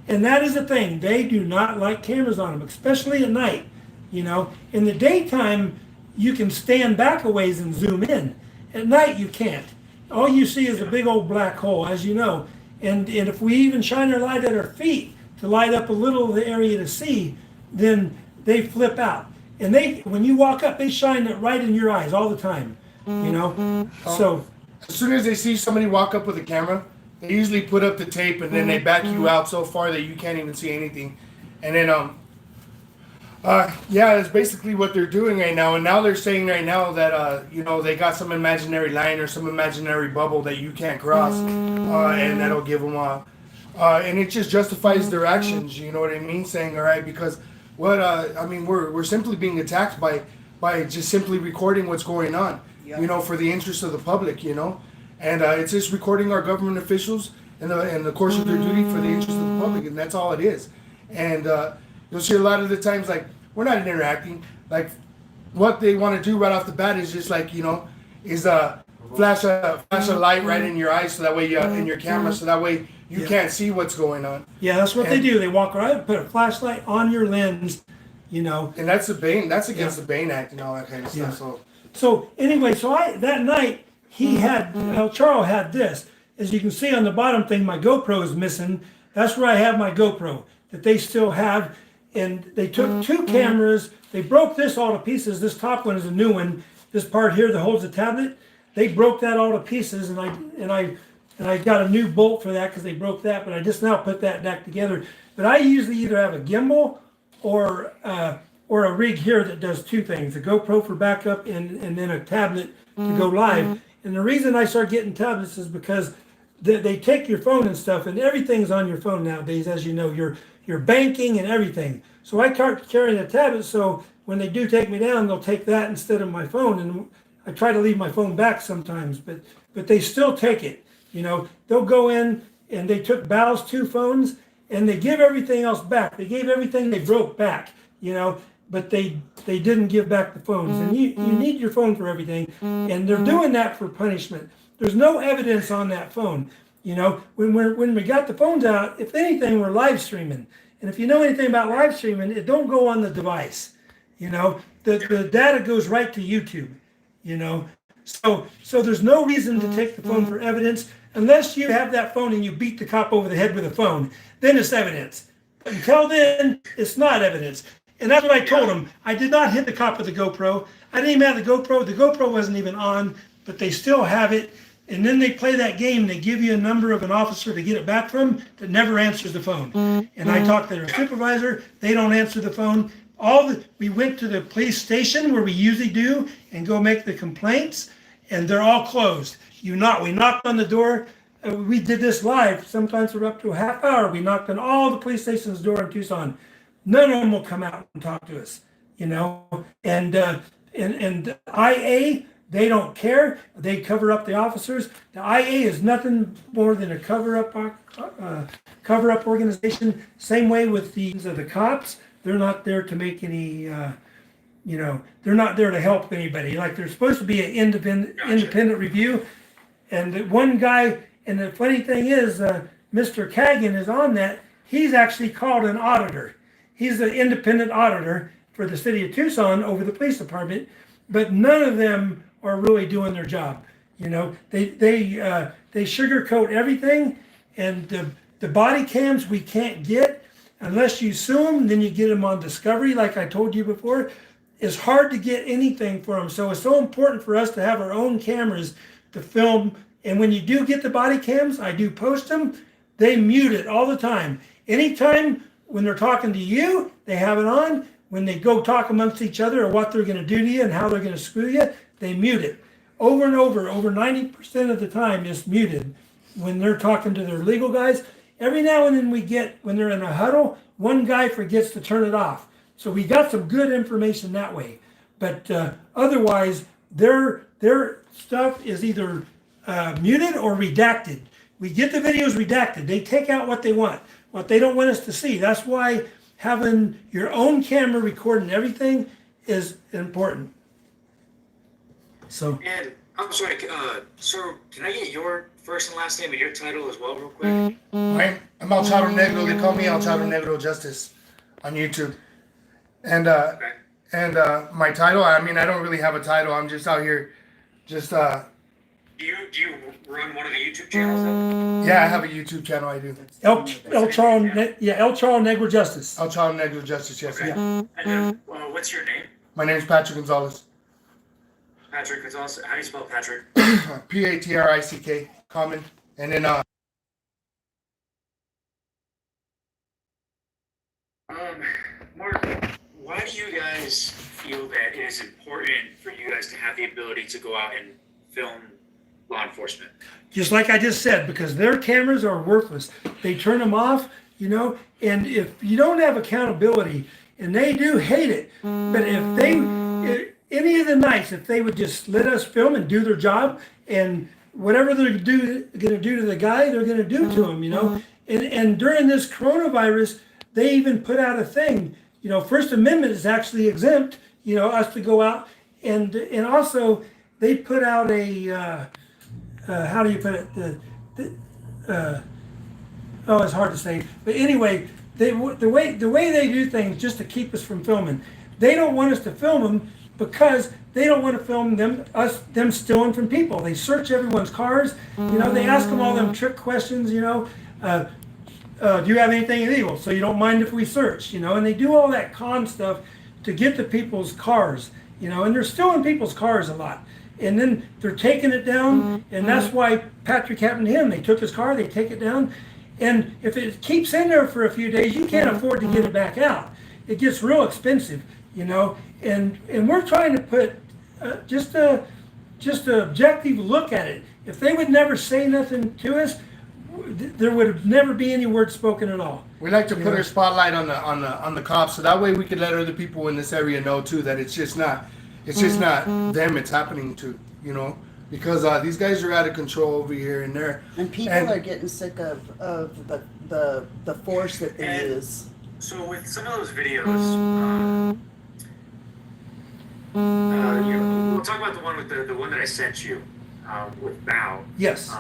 that is the thing. They do not like cameras on them, especially at night. In the daytime, you can stand back a ways and zoom in. At night, you can't. All you see is a big old black hole, as you know. And if we even shine our light at our feet to light up a little of the area to see, then they flip out. And when you walk up, they shine it right in your eyes all the time. So as soon as they see somebody walk up with a camera, they usually put up the tape and then they back you out so far that you can't even see anything. And then yeah, that's basically what they're doing right now. And now they're saying right now that they got some imaginary line or some imaginary bubble that you can't cross, and that'll give them and it just justifies their actions. You know what I mean? Saying, all right, because we're simply being attacked by just simply recording what's going on. Yep. For the interest of the public. And it's just recording our government officials and the course of their duty for the interest of the public, and that's all it is. And you'll see a lot of the times, like, we're not interacting. Like, what they want to do right off the bat is just like, is flash a light right in your eyes, so that way in your camera, so that way you can't see what's going on. Yeah, that's what they do. They walk right, put a flashlight on your lens, And that's that's against the Bain Act and all that kind of stuff. Yeah. So anyway, that night El Charo had this. As you can see on the bottom thing, my GoPro is missing. That's where I have my GoPro that they still have. And they took two cameras. They broke this all to pieces. This top one is a new one. This part here that holds the tablet, they broke that all to pieces. And I got a new bolt for that because they broke that. But I just now put that back together. But I usually either have a gimbal or a rig here that does two things: a GoPro for backup and then a tablet to go live. And the reason I start getting tablets is because they take your phone and stuff, and everything's on your phone nowadays, as you know, your banking and everything. So I start carrying a tablet, so when they do take me down, they'll take that instead of my phone. And I try to leave my phone back sometimes, but they still take it. They'll go in, and they took Bal's two phones, and they give everything else back. They gave everything they broke back, but they didn't give back the phones. And you need your phone for everything, and they're doing that for punishment. There's no evidence on that phone. When we got the phones out, if anything, we're live streaming. And if you know anything about live streaming, it don't go on the device. The data goes right to YouTube. So there's no reason to take the phone for evidence unless you have that phone and you beat the cop over the head with a phone. Then it's evidence. But until then, it's not evidence. And that's what I told him. I did not hit the cop with the GoPro. I didn't even have the GoPro. The GoPro wasn't even on, but they still have it. And then they play that game. They give you a number of an officer to get it back from that never answers the phone. And I talked to their supervisor. They don't answer the phone. We went to the police station where we usually do and go make the complaints, and they're all closed. We knocked on the door. We did this live. Sometimes for up to a half hour. We knocked on all the police stations' door in Tucson. None of them will come out and talk to us, And IA, they don't care. They cover up the officers. The IA is nothing more than a cover-up organization. Same way with the cops. They're not there to make any. They're not there to help anybody. Like, they're supposed to be an independent review. And one guy, and the funny thing is, Mr. Kagan is on that. He's actually called an auditor. He's the independent auditor for the city of Tucson over the police department, but none of them are really doing their job. They sugarcoat everything, and the body cams we can't get unless you sue them. Then you get them on discovery, like I told you before. It's hard to get anything for them, so it's so important for us to have our own cameras to film. And when you do get the body cams, I do post them. They mute it all the time. Anytime when they're talking to you, they have it on. When they go talk amongst each other or what they're going to do to you and how they're going to screw you, they mute it. Over and over 90% of the time it's muted when they're talking to their legal guys. Every now and then when they're in a huddle, one guy forgets to turn it off. So we got some good information that way. But otherwise, their stuff is either muted or redacted. We get the videos redacted. They take out what they want. what they don't want us to see. That's why having your own camera recording everything is important. So, And I'm sorry, sir, can I get your first and last name and your title as well, real quick? I'm Alchado Negro. They call me Alchado Negro Justice on YouTube. And my title, I mean, I don't really have a title. I'm just out here, just Do you run one of the YouTube channels? Then? yeah, I have a YouTube channel. I do. El Charo Negro Justice. Alchado Negro Justice. Yes. Okay. Yeah. And then, what's your name? My name's Patrick Gonzalez. Patrick Gonzalez. How do you spell Patrick? Patrick. Common. And then Mark, why do you guys feel that it is important for you guys to have the ability to go out and film law enforcement? Just like I just said, because their cameras are worthless. They turn them off, and if you don't have accountability, and they do hate it, but any of the nights, if they would just let us film and do their job, and whatever they're going to do to the guy, they're going to do to him, And during this coronavirus, they even put out a thing, First Amendment is actually exempt, us to go out, and also they put out a, how do you put it? It's hard to say. But anyway, the way they do things just to keep us from filming, they don't want us to film them because they don't want to film them stealing from people. They search everyone's cars. They ask them all them trick questions. Do you have anything illegal? So you don't mind if we search? And they do all that con stuff to get to people's cars. And they're stealing people's cars a lot. And then they're taking it down, and that's why Patrick happened to him. They took his car, they take it down, and if it keeps in there for a few days, you can't afford to get it back out. It gets real expensive, and we're trying to put just an objective look at it. If they would never say nothing to us, there would never be any word spoken at all. we like to put our spotlight on the cops, so that way we could let other people in this area know too that it's just not them it's happening to, because these guys are out of control over here and people are getting sick of the force that they use. So with some of those videos, we'll talk about the one with the one that I sent you with Bao. Yes.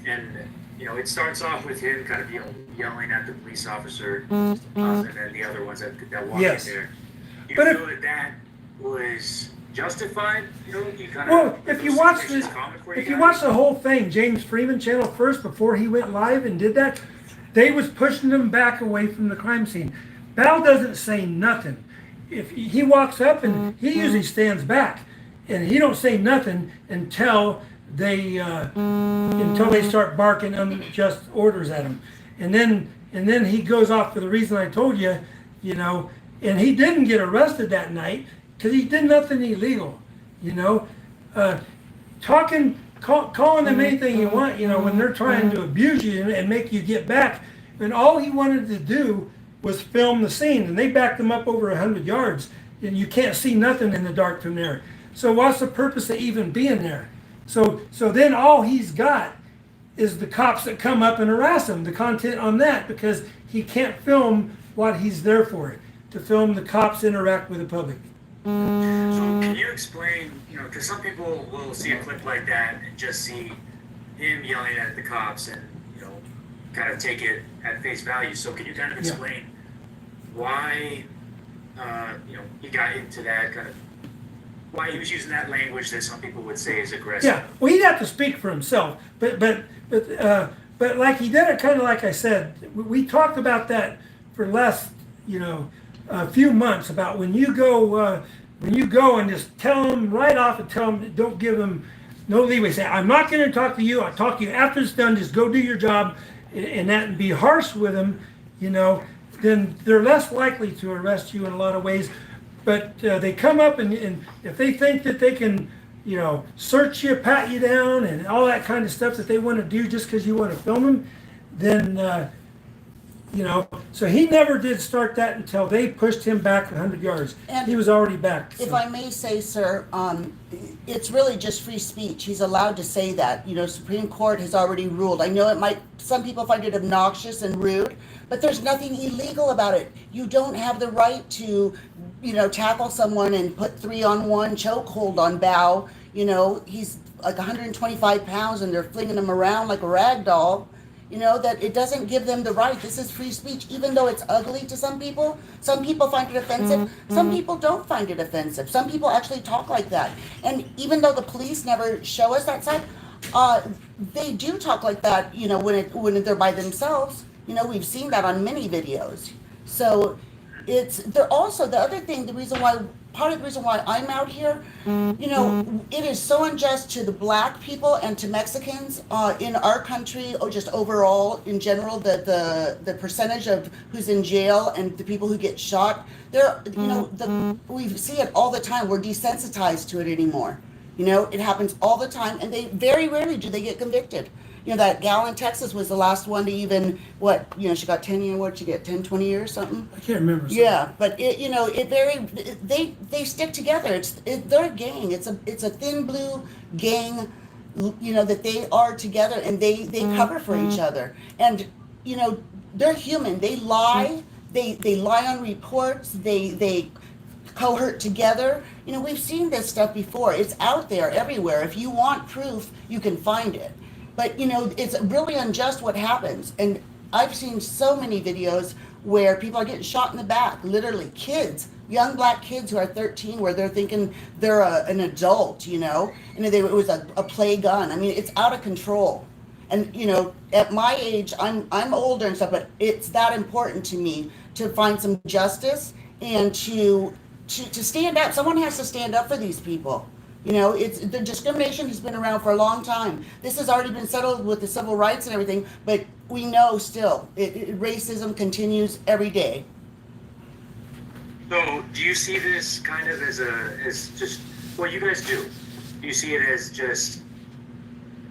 And it starts off with him kind of yelling at the police officer, and then the other ones that walk Yes. in there. You But feel that was justified? If you watch the whole thing, James Freeman channel first before he went live and did that, they was pushing them back away from the crime scene. Bal doesn't say nothing. If he walks up and he usually stands back, and he don't say nothing until they start barking unjust orders at him, and then he goes off for the reason I told you, and he didn't get arrested that night because he did nothing illegal, calling them anything you want, when they're trying to abuse you and make you get back, and all he wanted to do was film the scene, and they backed him up over 100 yards, and you can't see nothing in the dark from there. So what's the purpose of even being there? So then all he's got is the cops that come up and harass him, the content on that, because he can't film what he's there for, to film the cops interact with the public. So can you explain, because some people will see a clip like that and just see him yelling at the cops and, kind of take it at face value. So can you kind of explain why, he got into that kind of, why he was using that language that some people would say is aggressive? Yeah, well, he'd have to speak for himself, but like he did it kind of like I said, we talked about that for last, a few months about when you go and just tell them right off and tell them, don't give them no leeway. Say, I'm not going to talk to you. I'll talk to you after it's done. Just go do your job, and be harsh with them, then they're less likely to arrest you in a lot of ways. But they come up and if they think that they can, search you, pat you down, and all that kind of stuff that they want to do just because you want to film them, then You know, so he never did start that until they pushed him back 100 yards. And He was already back. If so. I may say, sir, it's really just free speech. He's allowed to say that. You know, Supreme Court has already ruled. I know it might, some people find it obnoxious and rude, but there's nothing illegal about it. You don't have the right to, you know, tackle someone and put 3-on-1 chokehold on Bao. You know, he's like 125 pounds and they're flinging him around like a rag doll. You know, that it doesn't give them the right. This is free speech, even though it's ugly to some people. Some people find it offensive. Some people don't find it offensive. Some people actually talk like that. And even though the police never show us that side, they do talk like that, you know, when they're by themselves. You know, we've seen that on many videos. So they're also, the other thing, part of the reason why I'm out here, you know, it is so unjust to the black people and to Mexicans in our country, or just overall in general, the percentage of who's in jail and the people who get shot. You know, we see it all the time. We're desensitized to it anymore. You know, it happens all the time, and they very rarely do they get convicted. You know, that gal in Texas was the last one to even, she got 10 years, what'd she get, 10, 20 years, something? I can't remember. Yeah, but they stick together. They're a gang. It's a thin blue gang, you know, that they are together, and they cover for each other. And, you know, they're human. They lie. They lie on reports. They cohort together. You know, we've seen this stuff before. It's out there everywhere. If you want proof, you can find it. But, you know, it's really unjust what happens. And I've seen so many videos where people are getting shot in the back, literally kids, young black kids who are 13, where they're thinking they're an adult, you know, and it was a play gun. I mean, it's out of control. And, you know, at my age, I'm older and stuff, but it's that important to me to find some justice and to stand up. Someone has to stand up for these people. You know, the discrimination has been around for a long time. This has already been settled with the civil rights and everything, but we know still racism continues every day. So, do you see this kind of as just what you guys do? Do you see it as just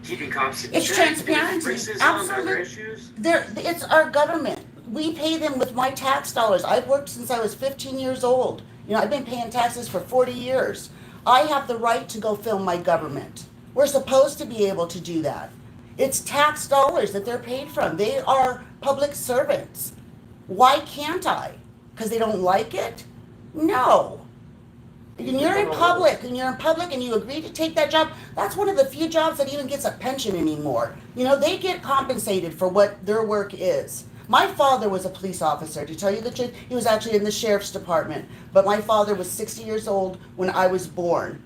keeping cops in It's check, transparency. racism, Absolutely. other issues? It's our government. We pay them with my tax dollars. I've worked since I was 15 years old. You know, I've been paying taxes for 40 years. I have the right to go film my government. We're supposed to be able to do that. It's tax dollars that they're paid from. They are public servants. Why can't I? Because they don't like it? No. And you're in public, and you agree to take that job. That's one of the few jobs that even gets a pension anymore. You know, they get compensated for what their work is. My father was a police officer. To tell you the truth, he was actually in the sheriff's department. But my father was 60 years old when I was born.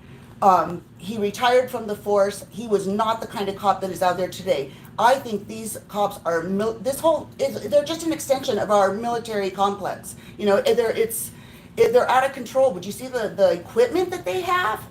He retired from the force. He was not the kind of cop that is out there today. I think these cops are, they're just an extension of our military complex. You know, they're out of control. Would you see the equipment that they have?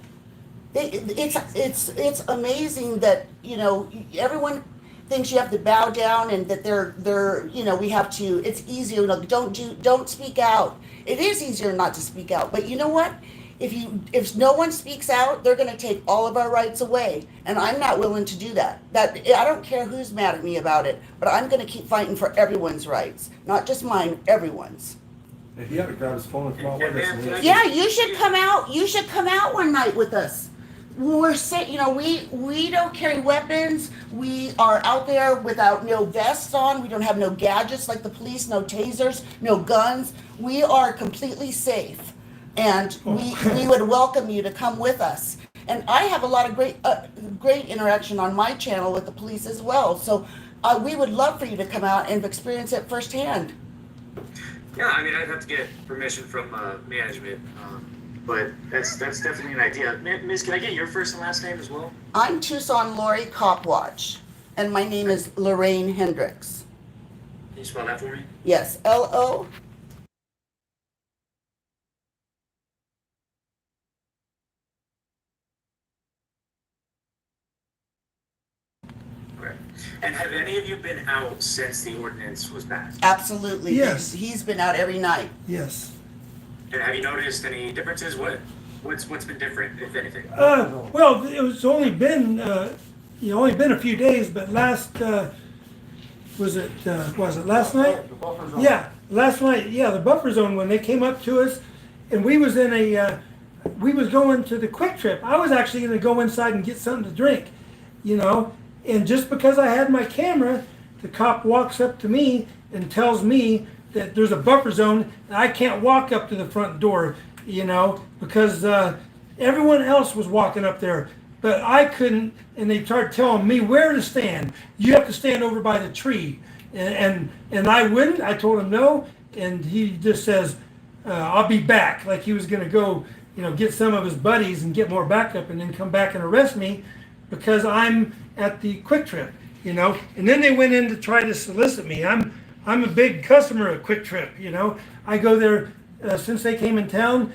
It's amazing that, you know, everyone thinks you have to bow down and that they're you know, we have to, it's easier, you know, don't speak out. It is easier not to speak out, but you know what? If no one speaks out, they're going to take all of our rights away, and I'm not willing to do that. I don't care who's mad at me about it, but I'm going to keep fighting for everyone's rights, not just mine, everyone's. If you have to grab his phone and come out with us. Yeah, you should come out. You should come out one night with us. We're saying, you know, we don't carry weapons. We are out there without no vests on. We don't have no gadgets like the police, no tasers, no guns. We are completely safe. And we would welcome you to come with us. And I have a lot of great interaction on my channel with the police as well. So we would love for you to come out and experience it firsthand. Yeah, I mean, I'd have to get permission from management, but that's definitely an idea. Miss, can I get your first and last name as well? I'm Tucson Lori Copwatch, and my name is Lorraine Hendricks. Can you spell that for me? Yes, L-O. Okay. And have any of you been out since the ordinance was passed? Absolutely. Yes. He's been out every night. Yes. And have you noticed any differences? What's been different, if anything? Well, it's only been a few days, but last was it last night? The buffer zone. Yeah, last night, yeah, the buffer zone, when they came up to us, and we was in we was going to the Quick Trip. I was actually gonna go inside and get something to drink, you know, and just because I had my camera, the cop walks up to me and tells me that there's a buffer zone and I can't walk up to the front door, you know, because everyone else was walking up there, but I couldn't, and they started telling me where to stand. You have to stand over by the tree, and I wouldn't. I told him no, and he just says, "I'll be back," like he was going to go, you know, get some of his buddies and get more backup, and then come back and arrest me because I'm at the Quick Trip, you know. And then they went in to try to solicit me. I'm a big customer of Quick Trip, you know. I go there since they came in town.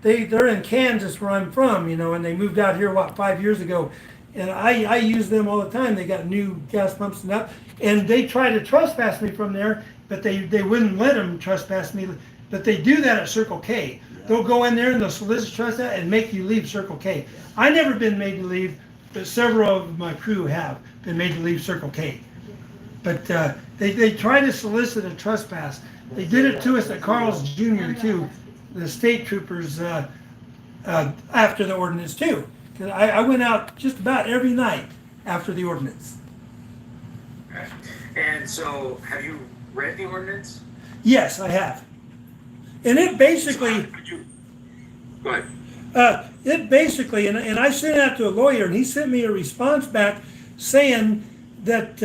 They're in Kansas where I'm from, you know, and they moved out here 5 years ago, and I use them all the time. They got new gas pumps and that, and they try to trespass me from there, but they wouldn't let them trespass me. But they do that at Circle K. They'll go in there and they'll solicit trespass and make you leave Circle K. I never been made to leave, but several of my crew have been made to leave Circle K. But they try to solicit a trespass. They did it to us at Carl's Jr. too. The state troopers after the ordinance too. 'Cause I went out just about every night after the ordinance. Okay. And so, have you read the ordinance? Yes, I have. And it basically, Could you? Go ahead. it basically, and I sent it out to a lawyer, and he sent me a response back saying that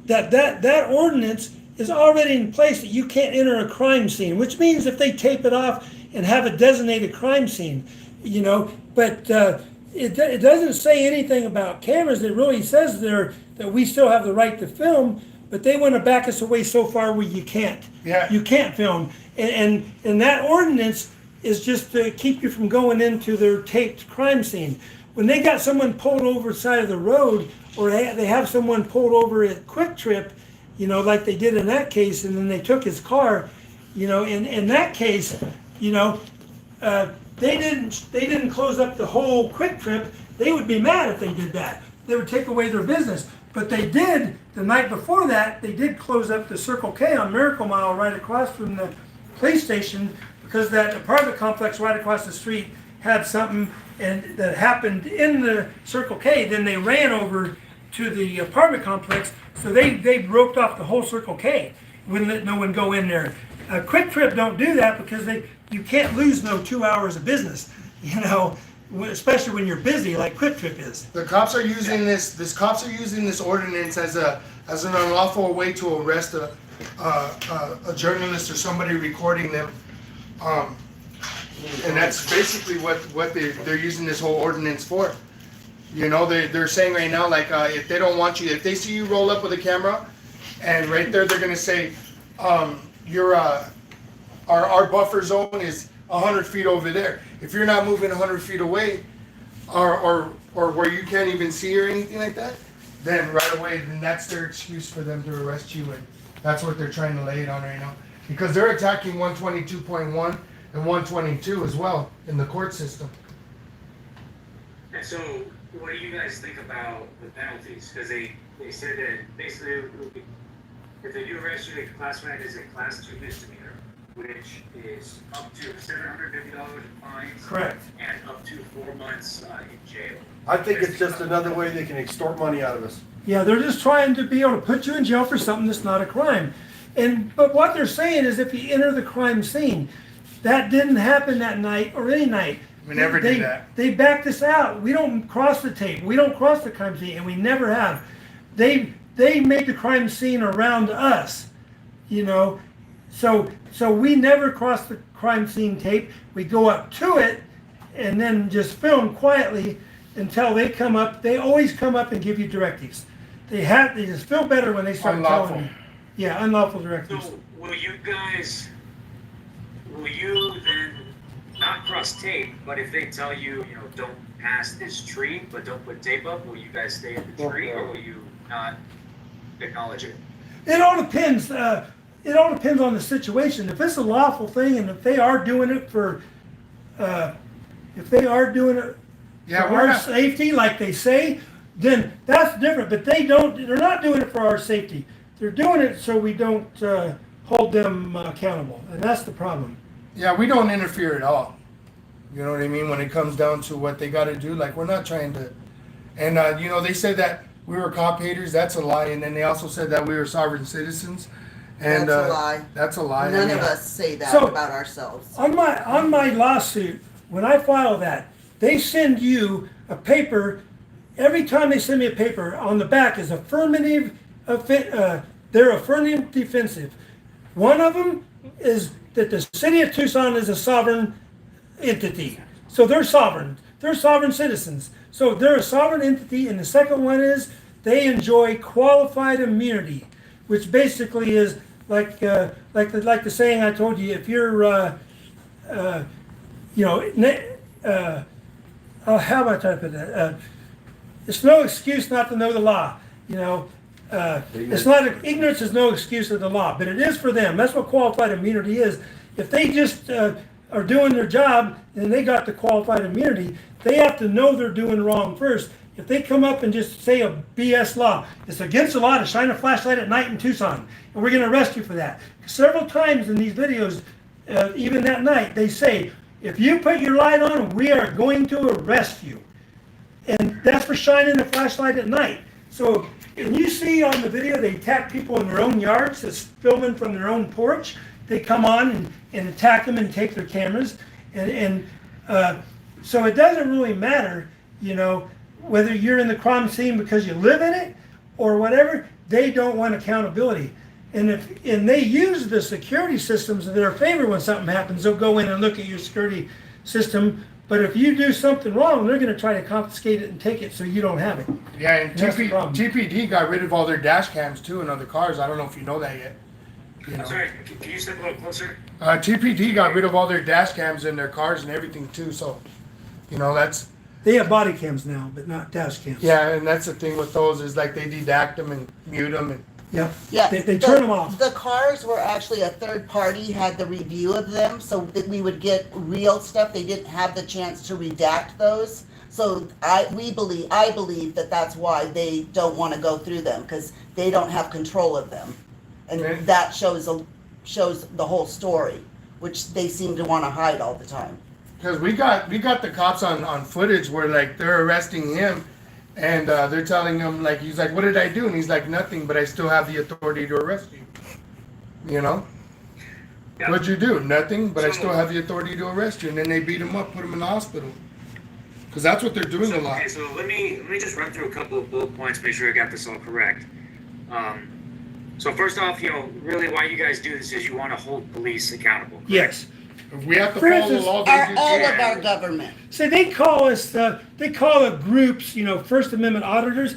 that ordinance is already in place that you can't enter a crime scene, which means if they tape it off and have a designated crime scene, you know, but it doesn't say anything about cameras. It really says there that we still have the right to film, but they want to back us away so far where you can't. Yeah. You can't film. And that ordinance is just to keep you from going into their taped crime scene. When they got someone pulled over the side of the road, or they have someone pulled over at Quick Trip, you know, like they did in that case, and then they took his car, you know, in that case, you know, they didn't close up the whole Quick Trip. They would be mad if they did that. They would take away their business. But they did, the night before that, they did close up the Circle K on Miracle Mile right across from the police station, because that apartment complex right across the street had something and that happened in the Circle K. Then they ran over to the apartment complex, so they roped off the whole Circle K. Wouldn't let no one go in there. Quick Trip don't do that because you can't lose no 2 hours of business, you know, especially when you're busy like Quick Trip is. The cops are using this cops are using this ordinance as an unlawful way to arrest a journalist or somebody recording them. And that's basically what they're using this whole ordinance for. You know, they're saying right now, like, if they don't want you, if they see you roll up with a camera, and right there they're gonna say, our buffer zone is 100 feet over there. If you're not moving 100 feet away, or where you can't even see or anything like that, then right away, then that's their excuse for them to arrest you, and that's what they're trying to lay it on right now. Because they're attacking 122.1 and 122 as well in the court system. And so, what do you guys think about the penalties? Because they said that basically, if they do arrest you, they can classify it as a class 2 misdemeanor, which is up to $750 in fines. Correct. And up to 4 months in jail. I think it's just another way they can extort money out of us. Yeah, they're just trying to be able to put you in jail for something that's not a crime. But what they're saying is if you enter the crime scene, that didn't happen that night or any night. We never did that. They backed us out. We don't cross the tape. We don't cross the crime scene, and we never have. They made the crime scene around us, you know. So we never cross the crime scene tape. We go up to it and then just film quietly until they come up. They always come up and give you directives. They just feel better when they start Unlawful. telling you. Yeah, unlawful directives. So, will you then not cross tape, but if they tell you, you know, don't pass this tree, but don't put tape up, will you guys stay at the tree, or will you not acknowledge it? It all depends. It all depends on the situation. If it's a lawful thing, and if they are doing it for Yeah, we're our not, safety, like they say, then that's different. But they're not doing it for our safety. They're doing it so we don't hold them accountable, and that's the problem. Yeah, we don't interfere at all. You know what I mean? When it comes down to what they got to do, like we're not trying to. And you know, they said that we were cop haters. That's a lie. And then they also said that we were sovereign citizens. And That's a lie. That's a lie. None of us say that So- about ourselves. On my lawsuit, when I file that, they send you a paper. Every time they send me a paper, on the back is affirmative. They're affirmative defensive. One of them is that the city of Tucson is a sovereign entity. So they're sovereign. They're sovereign citizens. So they're a sovereign entity. And the second one is they enjoy qualified immunity, which basically is like the saying I told you. If you're, how am I trying to put that? It's no excuse not to know the law. It's not ignorance is no excuse of the law, but it is for them. That's what qualified immunity is. If they just are doing their job and they got the qualified immunity, they have to know they're doing wrong first. If they come up and just say a BS law, it's against the law to shine a flashlight at night in Tucson, and we're going to arrest you for that. Several times in these videos, even that night, they say, if you put your light on, we are going to arrest you. And that's for shining a flashlight at night. So, and you see on the video, they attack people in their own yards, that's filming from their own porch. They come on and attack them and take their cameras. So it doesn't really matter, whether you're in the crime scene because you live in it or whatever. They don't want accountability. And they use the security systems in their favor when something happens. They'll go in and look at your security system. But if you do something wrong, they're going to try to confiscate it and take it so you don't have it. Yeah, and That's the problem. TPD got rid of all their dash cams too in other cars. I don't know if you know that yet. Sorry, can you step a little closer? TPD got rid of all their dash cams in their cars and everything too. So, that's. They have body cams now, but not dash cams. Yeah, and that's the thing with those is like they dedact them and mute them and. Yeah. They turn them off. The cars were actually a third party had the review of them, so that we would get real stuff. They didn't have the chance to redact those. So I believe that that's why they don't want to go through them, because they don't have control of them, and Okay. that shows the whole story, which they seem to want to hide all the time. Because we got the cops on footage where like they're arresting him, and they're telling him like he's like, what did I do? And he's like, nothing, but I still have the authority to arrest you. Yeah. What'd you do? Nothing, but I still have the authority to arrest you. And then they beat him up, put him in the hospital. Because that's what they're doing a lot. Okay, so let me just run through a couple of bullet points, make sure I got this all correct. So first off, really why you guys do this is you want to hold police accountable. Correct? Yes. If we have to For follow the instance, law, All they of our government. So they call us, they call the groups, First Amendment auditors.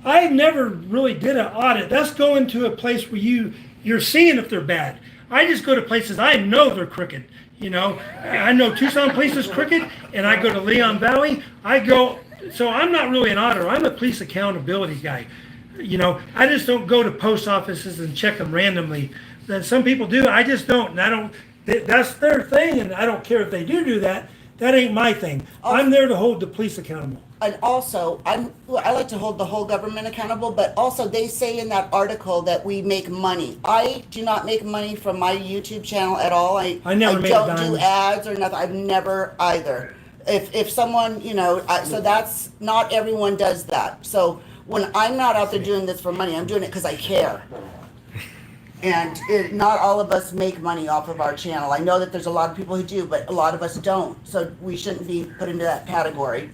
I never really did an audit. That's going to a place where you're seeing if they're bad. I just go to places I know they're crooked. I know Tucson Police is crooked, and I go to Leon Valley. So I'm not really an auditor. I'm a police accountability guy. I just don't go to post offices and check them randomly. Then some people do. I just don't. And that's their thing, and I don't care if they do that. That ain't my thing. I'm there to hold the police accountable. And also, I like to hold the whole government accountable, but also they say in that article that we make money. I do not make money from my YouTube channel at all. I never made a don't dime. do ads or nothing. I've never either. If someone, so that's, not everyone does that. So when I'm not out there doing this for money, I'm doing it because I care. And not all of us make money off of our channel. I know that there's a lot of people who do, but a lot of us don't. So we shouldn't be put into that category.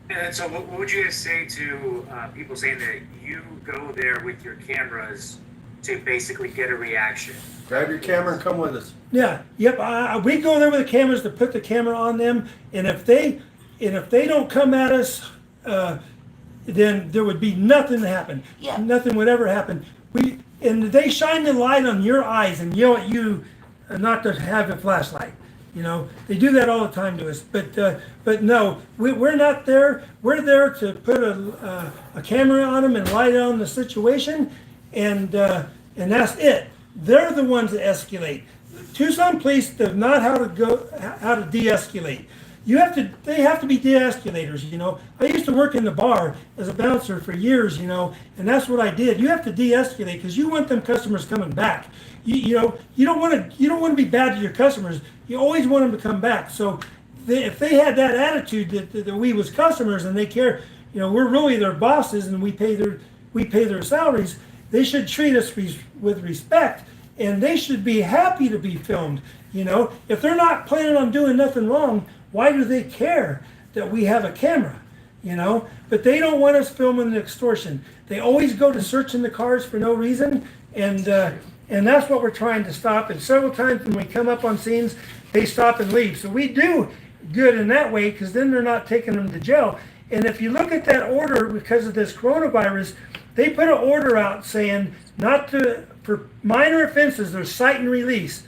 And so what would you guys say to people saying that you go there with your cameras to basically get a reaction? Grab your camera and come with us. Yeah, yep. We go there with the cameras to put the camera on them, and if they don't come at us, then there would be nothing to happen. Yeah. Nothing would ever happen. And they shine the light on your eyes and yell at you not to have a flashlight. They do that all the time to us. But no, we're not there. We're there to put a camera on them and light on the situation, and that's it. They're the ones that escalate. Tucson police know not how to de-escalate. they have to be de-escalators, you know. I used to work in the bar as a bouncer for years, you know, and that's what I did. You have to de-escalate because you want them customers coming back. You know, you don't want to be bad to your customers. You always want them to come back. So if they had that attitude that we was customers and they care, you know, we're really their bosses and we pay their salaries, they should treat us with respect, and they should be happy to be filmed. You know, if they're not planning on doing nothing wrong, why do they care that we have a camera? You know, but they don't want us filming the extortion. They always go to searching the cars for no reason, and that's what we're trying to stop. And several times when we come up on scenes, they stop and leave. So we do good in that way because then they're not taking them to jail. And if you look at that order, because of this coronavirus, they put an order out saying for minor offenses, there's cite and release.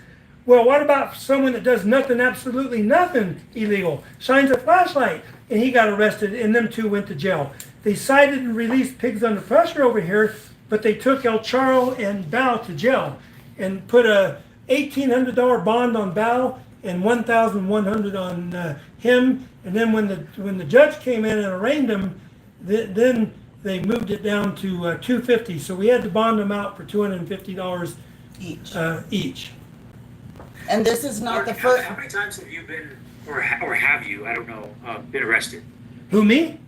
Well, what about someone that does nothing, absolutely nothing illegal, shines a flashlight, and he got arrested, and them two went to jail. They cited and released Pigs Under Pressure over here, but they took El Charro and Bao to jail and put a $1,800 bond on Bao and $1,100 on him. And then when the judge came in and arraigned him, then they moved it down to $250. So we had to bond them out for $250 each. And this is not the first. How many times have you been, or have you, I don't know, been arrested? Who, me?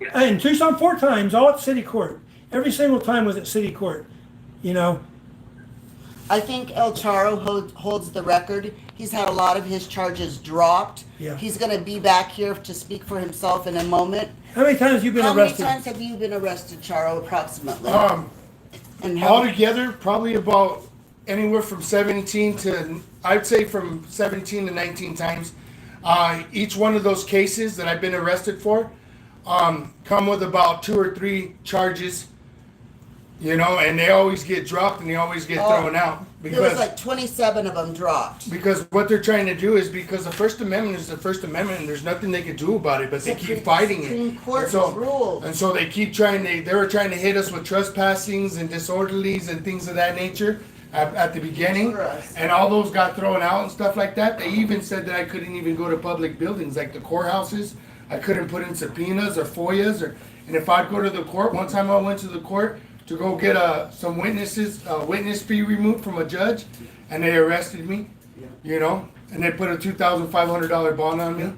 Yeah. In Tucson 4 times, all at city court. Every single time was at city court. You know. I think El Charro holds the record. He's had a lot of his charges dropped. Yeah. He's going to be back here to speak for himself in a moment. How many times have you been arrested? How many times have you been arrested, Charro, approximately? And how Altogether, probably about anywhere from 17 to, I'd say from 17 to 19 times. Each one of those cases that I've been arrested for come with about 2 or 3 charges, you know, and they always get dropped and they always get thrown out. There was like 27 of them dropped. Because what they're trying to do is, because the First Amendment is the First Amendment and there's nothing they can do about it, but they keep fighting it. Supreme Court And rules. and so they keep trying they were trying to hit us with trespassings and disorderlies and things of that nature at the beginning. And all those got thrown out and stuff like that. They even said that I couldn't even go to public buildings like the courthouses. I couldn't put in subpoenas or FOIAs, and if I'd go to the court, one time I went to the court to go get some witness fee removed from a judge, and they arrested me, you know, and they put a $2,500 bond on me.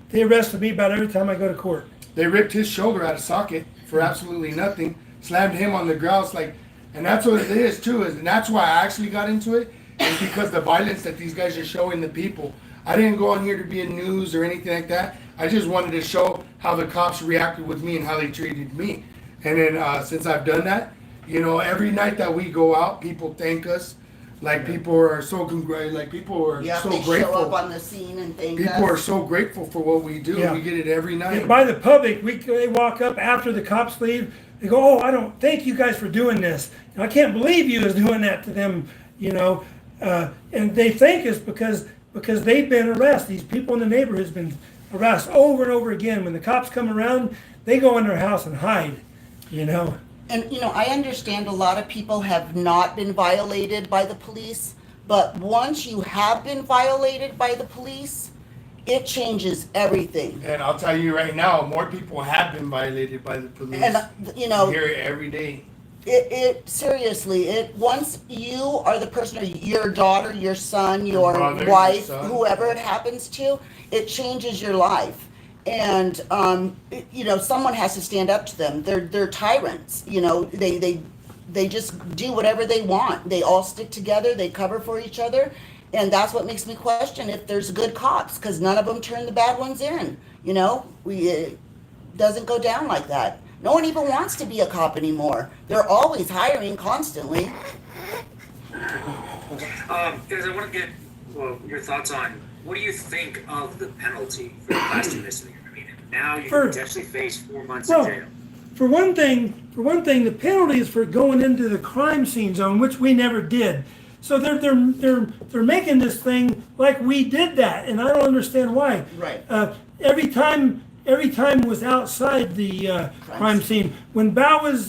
They arrested me about every time I go to court. They ripped his shoulder out of socket for absolutely nothing, slammed him on the ground, and that's what it is too, and that's why I actually got into it, is because the violence that these guys are showing the people. I didn't go on here to be in news or anything like that. I just wanted to show how the cops reacted with me and how they treated me. And then since I've done that, you know, every night that we go out, people thank us. Like people are so grateful. They show up on the scene and thank us. People are so grateful for what we do. Yeah. We get it every night. And by the public, they walk up after the cops leave. They go, "Oh, I don't thank you guys for doing this. And I can't believe you is doing that to them." You know, and they thank us because they've been arrested. These people in the neighborhood has been harassed over and over again. When the cops come around, they go in their house and hide. You know. And, you know, I understand a lot of people have not been violated by the police, but once you have been violated by the police, it changes everything. And I'll tell you right now, more people have been violated by the police. And, you know, I hear it every day. Seriously, once you are the person, or your daughter, your son, your brother, your wife, son. whoever it happens to, it changes your life. And you know, someone has to stand up to them. They're tyrants. You know, they just do whatever they want. They all stick together. They cover for each other, and that's what makes me question if there's good cops, because none of them turn the bad ones in. You know, it doesn't go down like that. No one even wants to be a cop anymore. They're always hiring constantly. Guys, I want to get your thoughts on, what do you think of the penalty for the Class 2 misdemeanor? I mean, now you can potentially face 4 months in jail. For one thing, the penalty is for going into the crime scene zone, which we never did. So they're making this thing like we did that, and I don't understand why. Right. Every time was outside the crime scene. When Bao was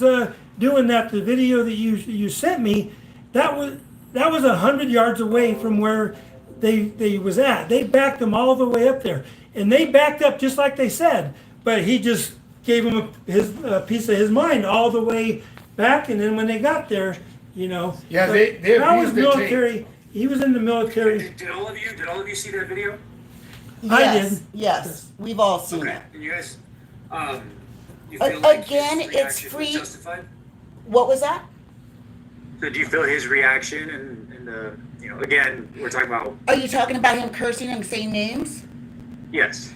doing that, the video that you sent me, that was 100 yards away from where they was at. They backed them all the way up there. and they backed up just like they said, but he just gave him his piece of his mind all the way back, and then when they got there, Yeah, but they Val was abused the tape. military. He was in the military. Did all of you see that video? I Yes, did. yes, we've all seen Okay. it. And you guys, you feel like Again, his it's reaction was free. justified? What was that? So do you feel his reaction and the, again, we're talking about, Are you talking about him cursing and saying names? yes.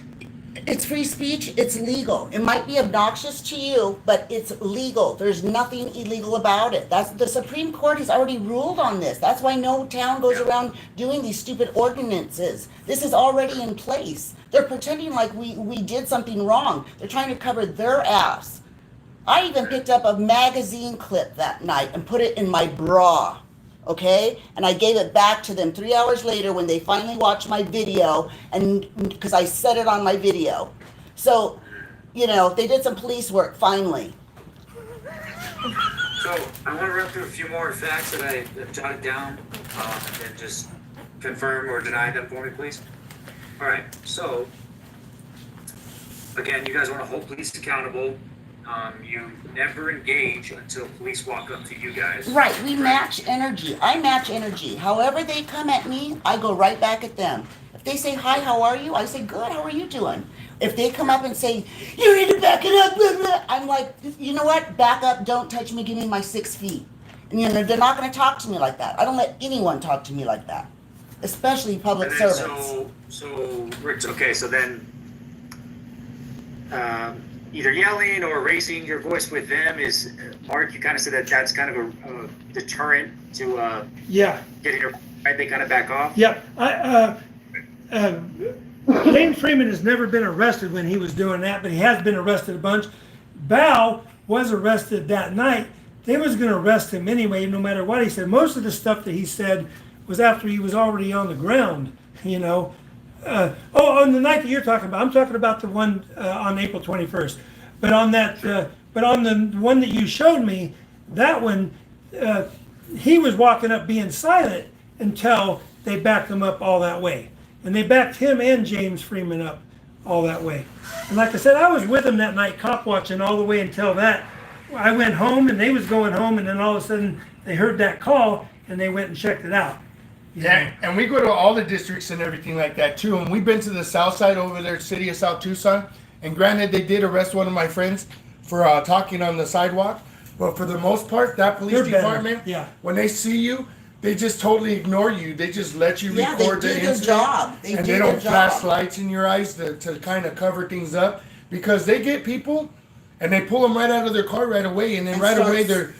It's free speech. It's legal. It might be obnoxious to you, but it's legal. There's nothing illegal about it. That's the Supreme Court has already ruled on this. That's why no town goes around doing these stupid ordinances. This is already in place. They're pretending like we did something wrong. They're trying to cover their ass. I even picked up a magazine clip that night and put it in my bra. Okay, and I gave it back to them 3 hours later when they finally watched my video, and because I said it on my video. So, they did some police work finally. So I want to run through a few more facts that I have jotted down, and just confirm or deny them for me, please. All right. So again, you guys want to hold police accountable. You never engage until police walk up to you guys. Right, we match energy. I match energy. However they come at me, I go right back at them. If they say, hi, how are you? I say, good, how are you doing? If they come up and say, you need to back it up, blah, blah, I'm like, you know what? Back up, don't touch me, give me my 6 feet. And they're not going to talk to me like that. I don't let anyone talk to me like that, especially public And then servants. so Rick, okay, so then either yelling or raising your voice with them is, Mark, you kind of said that that's kind of a deterrent to Yeah. getting your, right? They kind of back off. Yep. James Freeman has never been arrested when he was doing that, but he has been arrested a bunch. Bao was arrested that night. They was going to arrest him anyway, no matter what he said. Most of the stuff that he said was after he was already on the ground, on the night that you're talking about, I'm talking about the one on April 21st. But on that, but on the one that you showed me, that one, he was walking up being silent until they backed him up all that way. And they backed him and James Freeman up all that way. And like I said, I was with him that night cop watching all the way until that. I went home and they was going home, and then all of a sudden they heard that call and they went and checked it out. Yeah, and we go to all the districts and everything like that too. And we've been to the south side over there, city of South Tucson. And granted, they did arrest one of my friends for talking on the sidewalk. But for the most part, that police They're better, department, yeah. when they see you, they just totally ignore you. They just let you Yeah, they record the do their incident. job. They And do they their don't flash job. lights in your eyes to kind of cover things up. Because they get people and they pull them right out of their car right away. And then And right away, starts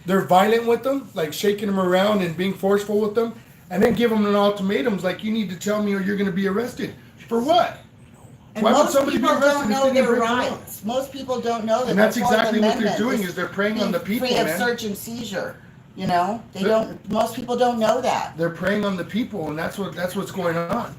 they're violent with them, like shaking them around and being forceful with them. And then give them an ultimatums like, you need to tell me or you're going to be arrested. For what? And Why would most somebody be people arrested don't if know they didn't their break the law? rights. Most people don't know that. And that's the Fourth exactly what they're Amendment doing, is they're preying on the people, free of man. search and seizure. They don't. Most people don't know that. They're preying on the people, and that's what's going on.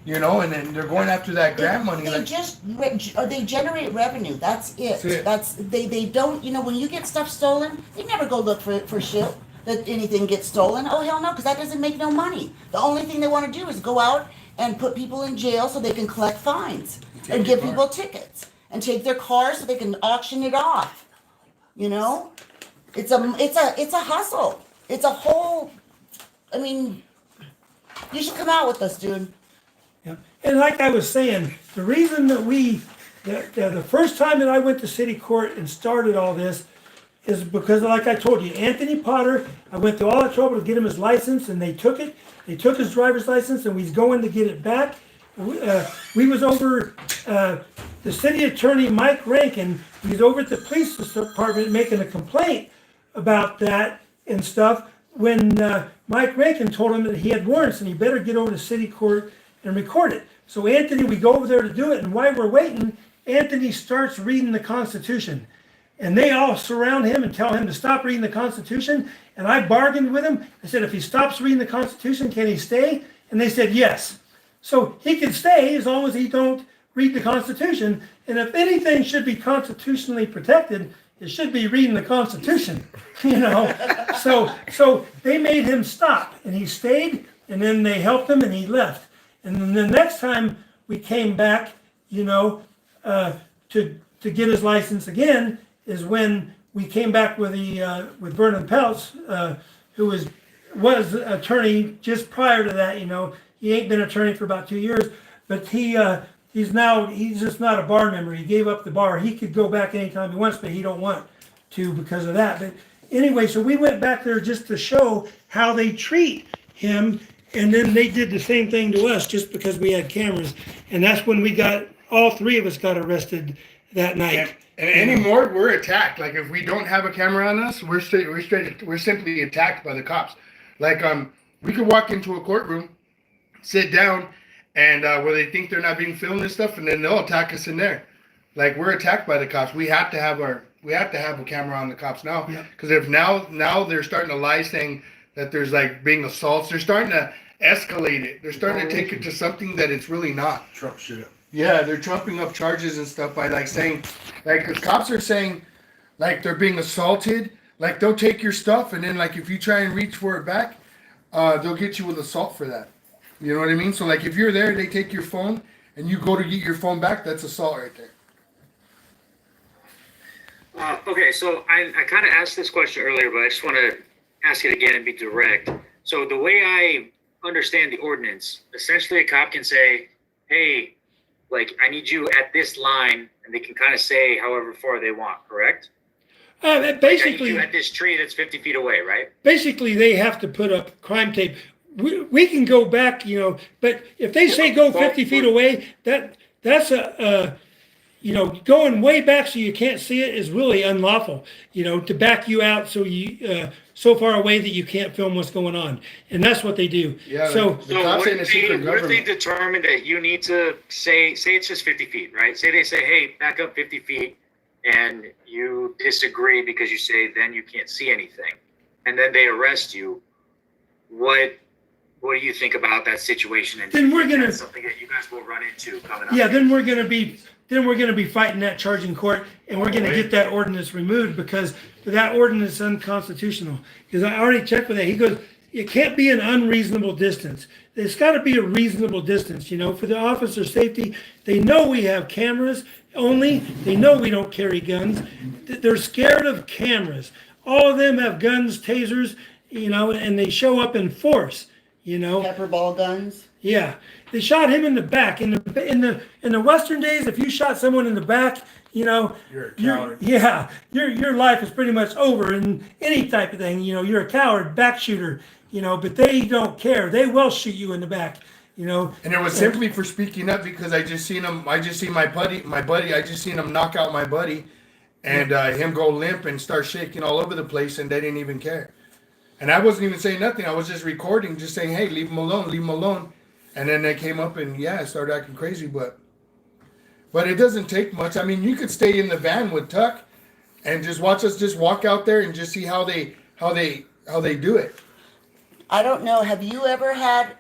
And then they're going after that grant money. They generate revenue. That's it. That's it. They don't. When you get stuff stolen, they never go look for shit that anything gets stolen. Oh hell no, because that doesn't make no money. The only thing they want to do is go out and put people in jail so they can collect fines and give people tickets and take their cars so they can auction it off. It's a hustle. It's a whole. You should come out with us, dude. Yeah. And like I was saying, the reason that the first time that I went to city court and started all this is because, like I told you, Anthony Potter, I went through all that trouble to get him his license, and they took it. They took his driver's license, and he's going to get it back. We was over the city attorney, Mike Rankin. He's over at the police department making a complaint about that and stuff when Mike Rankin told him that he had warrants and he better get over to city court and record it. So Anthony, we go over there to do it, and while we're waiting, Anthony starts reading the Constitution. And they all surround him and tell him to stop reading the Constitution. And I bargained with him. I said, if he stops reading the Constitution, can he stay? And they said, yes. So he can stay as long as he don't read the Constitution. And if anything should be constitutionally protected, it should be reading the Constitution, So they made him stop, and he stayed, and then they helped him, and he left. And then the next time we came back, to get his license again is when we came back with with Vernon Peltz, who was attorney just prior to that. He ain't been attorney for about 2 years, but he's just not a bar member. He gave up the bar. He could go back anytime he wants, but he don't want to because of that. But anyway, so we went back there just to show how they treat him, and then they did the same thing to us just because we had cameras, and that's when all three of us got arrested that night. And anymore, we're attacked. Like if we don't have a camera on us, we're simply attacked by the cops. Like we could walk into a courtroom, sit down, and where they think they're not being filmed and stuff, and then they'll attack us in there. Like we're attacked by the cops. We have to have a camera on the cops now, because if now they're starting to lie, saying that there's like being assaults. They're starting to escalate it. They're starting to take it to something that it's really not. Trump shit up. Yeah, they're trumping up charges and stuff by like saying, like the cops are saying, like they're being assaulted. Like they'll take your stuff, and then like if you try and reach for it back, they'll get you with assault for that. You know what I mean? So like if you're there, they take your phone, and you go to get your phone back. That's assault right there. Okay, so I kind of asked this question earlier, but I just want to ask it again and be direct. So the way I understand the ordinance, essentially a cop can say, hey, like, I need you at this line, and they can kind of say however far they want, correct? Basically, like, I need you at this tree that's 50 feet away, right? Basically, they have to put up crime tape. We can go back, but if they say go 50 feet away, that's going way back so you can't see it is really unlawful. To back you out so far away that you can't film what's going on, and that's what they do. Yeah. So what if they determine that you need to say it's just 50 feet, right? Say they say, hey, back up 50 feet, and you disagree because you say then you can't see anything, and then they arrest you. What do you think about that situation? And then we're gonna something that you guys will run into coming up. Yeah, then we're gonna be fighting that charge in court, and we're gonna get that ordinance removed because that ordinance is unconstitutional. Because I already checked with that. He goes, it can't be an unreasonable distance. It's got to be a reasonable distance, for the officer's safety. They know we have cameras only. They know we don't carry guns. They're scared of cameras. All of them have guns, tasers, and they show up in force. Pepper ball guns. Yeah, they shot him in the back. In the Western days, if you shot someone in the back, You're a coward. Your life is pretty much over in any type of thing. You're a coward, back shooter. But they don't care. They will shoot you in the back. And it was simply for speaking up because I just seen my buddy. I just seen him knock out my buddy, and him go limp and start shaking all over the place, and they didn't even care. And I wasn't even saying nothing. I was just recording, just saying, hey, leave him alone. And then they came up and, started acting crazy. But it doesn't take much. I mean, you could stay in the van with Tuck and just watch us just walk out there and just see how they do it. I don't know. Have you ever had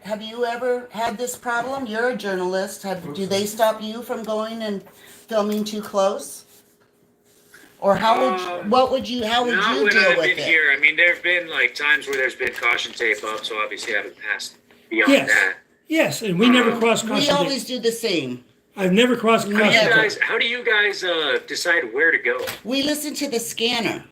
this problem? You're a journalist. Do they stop you from going and filming too close? Or what would you deal with it? Not when I've been here. I mean, there have been like times where there's been caution tape up, so obviously I haven't passed beyond that. Yes, and we never cross caution tape. We always do the same. I've never crossed caution tape. How do you guys decide where to go? We listen to the scanner.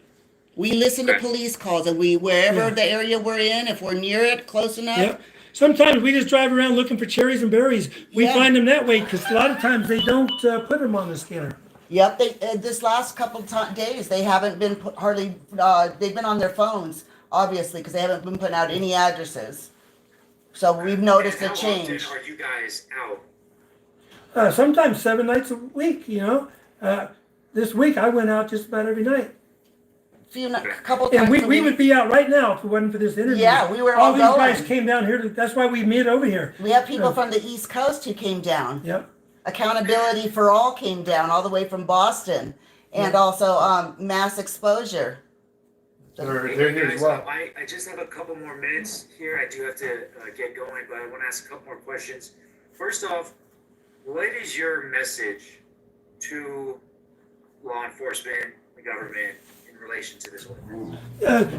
We listen to police calls, and wherever the area we're in, if we're near it, close enough. Yep. Sometimes we just drive around looking for cherries and berries. We find them that way because a lot of times they don't put them on the scanner. Yep, this last couple days they haven't been hardly. They've been on their phones, obviously, because they haven't been putting out any addresses. So we've noticed a change. How often are you guys out? Sometimes 7 nights a week. This week I went out just about every night. Couple times. And we would be out right now if it wasn't for this interview. Yeah, we were all all these going. guys came down here. That's why we meet over here. We have people from the East Coast who came down. Yep. Accountability for All came down all the way from Boston, and also Mass Exposure. They're here as well. I just have a couple more minutes here. I do have to get going, but I want to ask a couple more questions. First off, what is your message to law enforcement, the government, in relation to this one?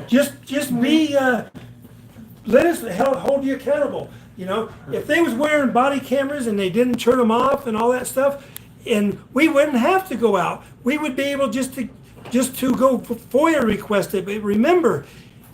Just be. Let us hold you accountable. You know, if they was wearing body cameras and they didn't turn them off and all that stuff, and we wouldn't have to go out. We would be able just to go FOIA request it. But remember,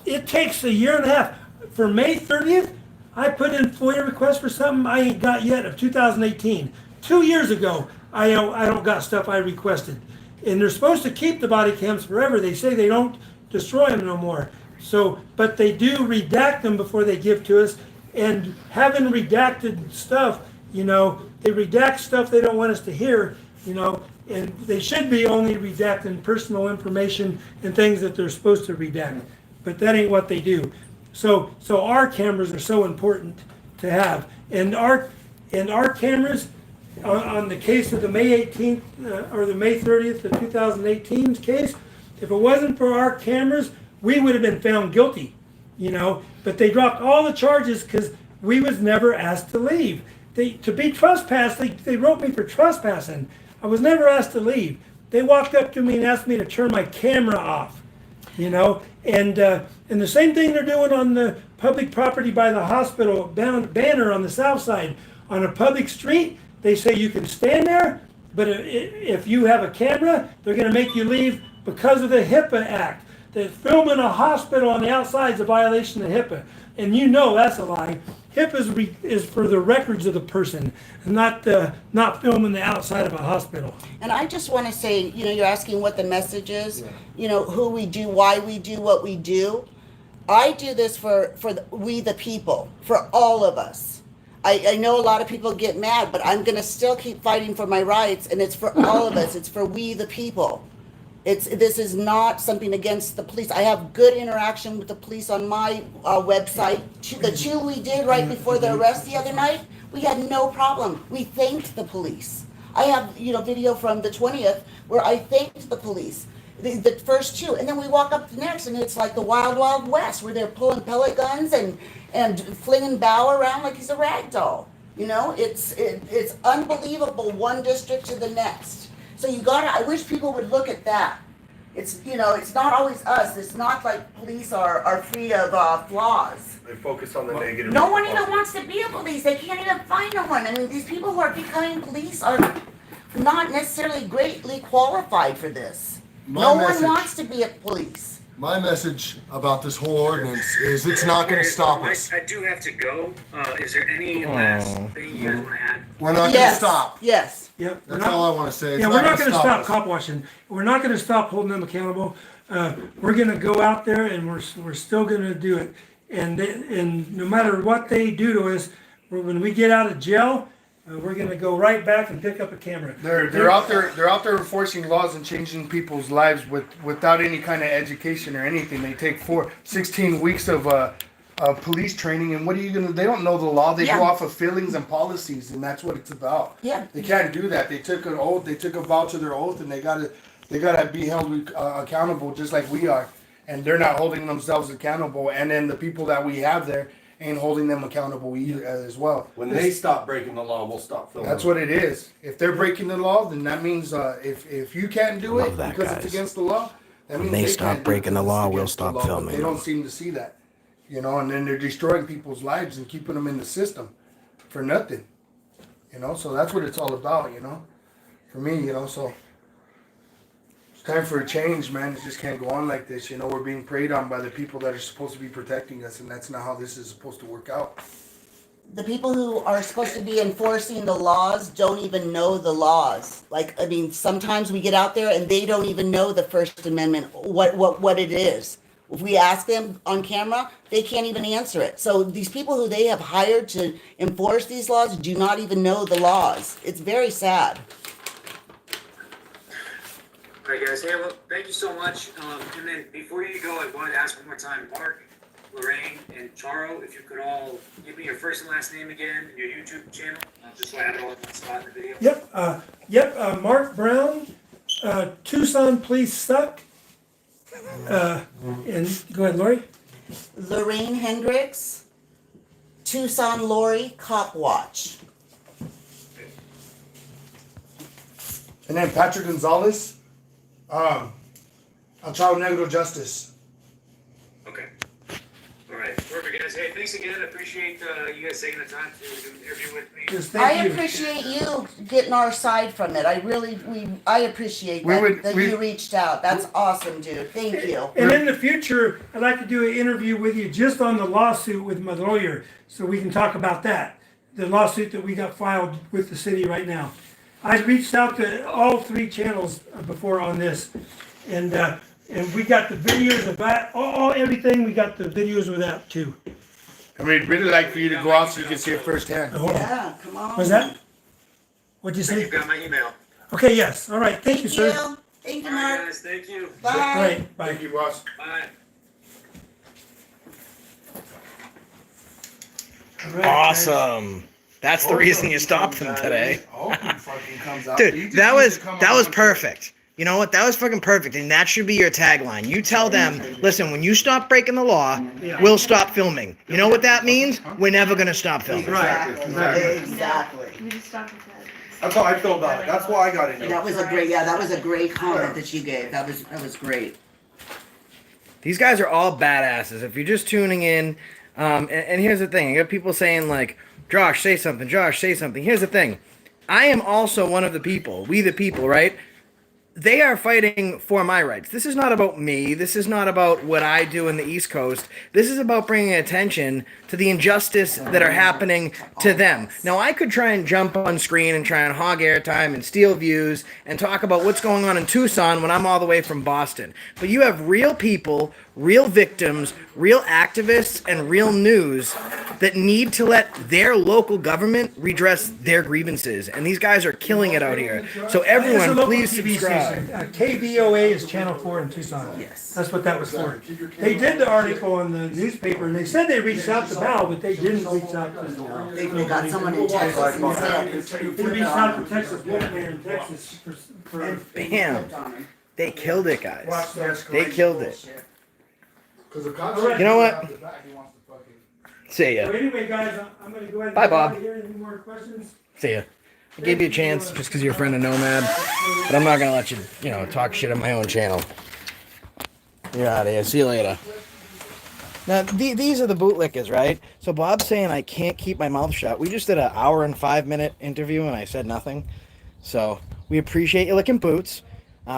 it takes a year and a half. For May 30th, I put in FOIA request for something I ain't got yet of 2018. 2 years ago, I don't got stuff I requested. And they're supposed to keep the body cams forever. They say they don't destroy them no more. So, but they do redact them before they give to us. And having redacted stuff, you know, they redact stuff they don't want us to hear, you know, and they should be only redacting personal information and things that they're supposed to redact. But that ain't what they do. So our cameras are so important to have. And our cameras, on the case of the May 18th or the May 30th of 2018's case, if it wasn't for our cameras, we would have been found guilty, you know. But they dropped all the charges because we was never asked to leave. To be trespassed, they wrote me for trespassing. I was never asked to leave. They walked up to me and asked me to turn my camera off, you know. And the same thing they're doing on the public property by the hospital banner on the south side. On a public street, they say you can stand there, but if you have a camera, they're going to make you leave because of the HIPAA Act. That filming a hospital on the outside is a violation of HIPAA. And you know that's a lie. HIPAA is for the records of the person, not filming the outside of a hospital. And I just want to say, you know, you're asking what the message is, you know, who we do, why we do what we do. I do this for we the people, for all of us. I know a lot of people get mad, but I'm going to still keep fighting for my rights, and it's for all of us. It's for we the people. This is not something against the police. I have good interaction with the police on my website. The two we did right before the arrest the other night, we had no problem. We thanked the police. I have, you know, video from the 20th where I thanked the police. The first two, and then we walk up the next, and it's like the wild, wild west where they're pulling pellet guns and flinging Bow around like he's a rag doll. You know, it's unbelievable, one district to the next. So I wish people would look at that. It's, you know, it's not always us. It's not like police are free of flaws. They focus on the negative. No one even wants to be a police. They can't even find no one. I mean, these people who are becoming police are not necessarily greatly qualified for this. No one wants to be a police. My message about this whole ordinance is it's not going to stop us. I do have to go. Is there any last thing you guys want to add? We're not going to stop. Yes. Yep. That's all I want to say. It's Yeah, we're not gonna going to stop us. cop washing. We're not going to stop holding them accountable. We're going to go out there and we're still going to do it. And no matter what they do to us, when we get out of jail, we're going to go right back and pick up a camera. They're out there enforcing laws and changing people's lives without any kind of education or anything. They take 16 weeks of police training, and what are you gonna? They don't know the law. They go off of feelings and policies, and that's what it's about. Yeah. They can't do that. They took an oath. They took a vow to their oath, and they gotta be held accountable just like we are. And they're not holding themselves accountable. And then the people that we have there ain't holding them accountable either as well. When they stop breaking the law, we'll stop filming. That's what it is. If they're breaking the law, then that means if you can't do it Love that, because guys. it's against the law, that means they can't stop do it breaking the because law, it's we'll against the stop law, but filming They don't them. seem to see that, you know, and then they're destroying people's lives and keeping them in the system for nothing, you know. So that's what it's all about, you know, for me, you know. So it's time for a change, man. It just can't go on like this, you know. We're being preyed on by the people that are supposed to be protecting us, and that's not how this is supposed to work out. The people who are supposed to be enforcing the laws don't even know the laws. Like, I mean, sometimes we get out there and they don't even know the First Amendment, what it is. If we ask them on camera, they can't even answer it. So these people who they have hired to enforce these laws do not even know the laws. It's very sad. All right, guys. Hey, well, thank you so much. And then before you go, I wanted to ask one more time, Mark, Lorraine, and Charo, if you could all give me your first and last name again, and your YouTube channel, just so I have it all in one spot in the video. Yep. Mark Brown, Tucson Police Suck. And go ahead, Lori. Lorraine Hendricks, Tucson Lori, Cop Watch. And then Patrick Gonzalez, El Chavo Negro Justice. Okay. All right. Perfect, guys. guys. Hey, thanks again. I appreciate you guys taking the time to do an interview with me. Yes, I thank you. appreciate you getting our side from it. I appreciate We that, would- that we- you reached out. That's awesome, dude. Thank you. And in the future, I'd like to do an interview with you just on the lawsuit with my lawyer, so we can talk about that. The lawsuit that we got filed with the city right now. I reached out to all 3 channels before on this, and we got the videos of that, all everything. We got the videos of that too. And we'd really like for you to go out so you can see it firsthand. Yeah, come on. Was that? What'd you say? You've got my email. Okay, yes. All right. Thank you, Thank sir. you. Thank you, All right, Mark. guys. Thank you. All Bye. right. Bye. Thank you, boss. Bye. All right, guys. Awesome. That's the reason you stopped them today. Dude, Dude, that was perfect. You know what? That was fucking perfect, and that should be your tagline. You tell them, listen, when you stop breaking the law, we'll stop filming. You know what that means? We're never gonna stop filming. Right. Exactly. We just stopped with that. That's how I feel about it. That's why I got in That was a great, that was a great comment that you gave. That was great. These guys are all badasses. If you're just tuning in, and here's the thing, you got people saying like, Josh, say something. Josh, say something. Here's the thing. I am also one of the people. We the people, right? They are fighting for my rights. This is not about me. This is not about what I do in the East Coast. This is about bringing attention to the injustice that are happening to them. Now, I could try and jump on screen and try and hog airtime and steal views and talk about what's going on in Tucson when I'm all the way from Boston. But you have real people, real victims, real activists, and real news that need to let their local government redress their grievances. And these guys are killing it out here. So It's a everyone, local please TV subscribe. station. KVOA is Channel 4 in Tucson. Yes. That's what that was for. They did the article in the newspaper, and they said they reached out to Val, but they didn't reach out to They got someone in Texas instead. They reached out to Texas, Wolfman in Texas for Bam. They killed it, guys. They killed it. You know what? See ya. So anyway, guys, I'm going to go ahead and Bye, get Bob. out of here. Any more questions? See ya. I gave you a chance just because you're a friend of Nomad, but I'm not gonna let you, talk shit on my own channel. You're out of here. See you later. Now, these are the bootlickers, right? So Bob's saying I can't keep my mouth shut. We just did an hour and 5-minute interview and I said nothing. So we appreciate you licking boots.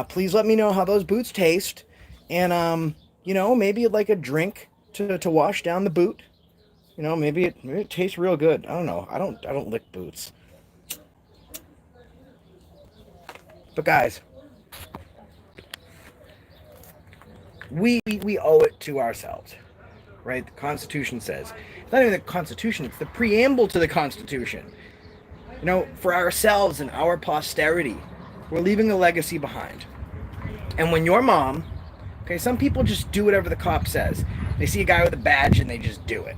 Please let me know how those boots taste. And, maybe you'd like a drink to wash down the boot. Maybe it tastes real good. I don't know. I don't lick boots. But guys, we owe it to ourselves, right? The Constitution says. It's not even the Constitution, it's the preamble to the Constitution. For ourselves and our posterity, we're leaving a legacy behind. And when your mom, okay, some people just do whatever the cop says. They see a guy with a badge and they just do it.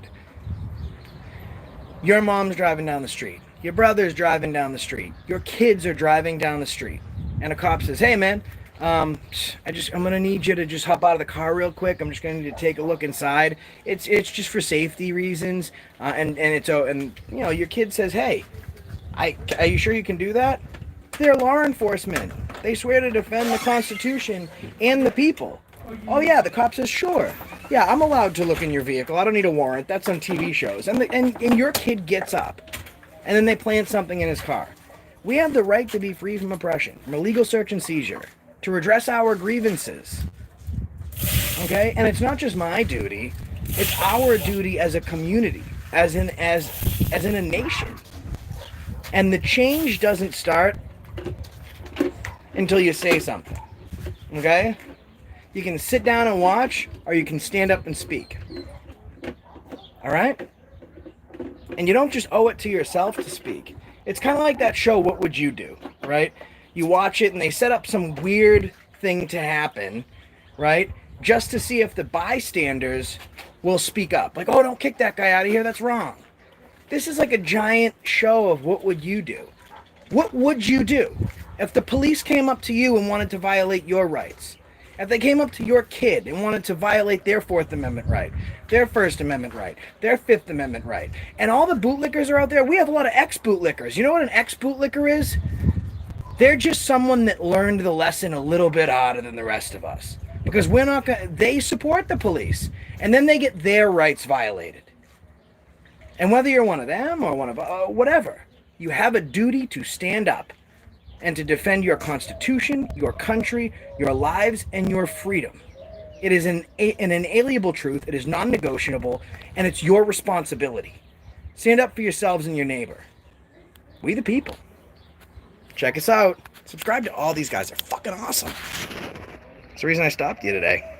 Your mom's driving down the street. Your brother's driving down the street. Your kids are driving down the street. And a cop says, hey man, I'm gonna need you to just hop out of the car real quick. I'm just gonna need to take a look inside. It's just for safety reasons. And your kid says, hey, are you sure you can do that? They're law enforcement. They swear to defend the Constitution and the people. Oh yeah, the cop says, sure. Yeah, I'm allowed to look in your vehicle. I don't need a warrant. That's on TV shows. And your kid gets up, and then they plant something in his car. We have the right to be free from oppression, from illegal search and seizure, to redress our grievances. Okay? And it's not just my duty, it's our duty as a community, as in a nation. And the change doesn't start until you say something. Okay? You can sit down and watch, or you can stand up and speak. Alright? And you don't just owe it to yourself to speak. It's kind of like that show, What Would You Do, right? You watch it and they set up some weird thing to happen, right? Just to see if the bystanders will speak up. Like, oh, don't kick that guy out of here, that's wrong. This is like a giant show of what would you do? What would you do if the police came up to you and wanted to violate your rights? If they came up to your kid and wanted to violate their Fourth Amendment right, their First Amendment right, their Fifth Amendment right, and all the bootlickers are out there, we have a lot of ex-bootlickers. You know what an ex-bootlicker is? They're just someone that learned the lesson a little bit harder than the rest of us. Because we're not gonna, they support the police, and then they get their rights violated. And whether you're one of them or one of whatever, you have a duty to stand up and to defend your Constitution, your country, your lives, and your freedom. It is an inalienable truth. It is non-negotiable, and it's your responsibility. Stand up for yourselves and your neighbor. We the people. Check us out. Subscribe to all these guys. They're fucking awesome. That's the reason I stopped you today.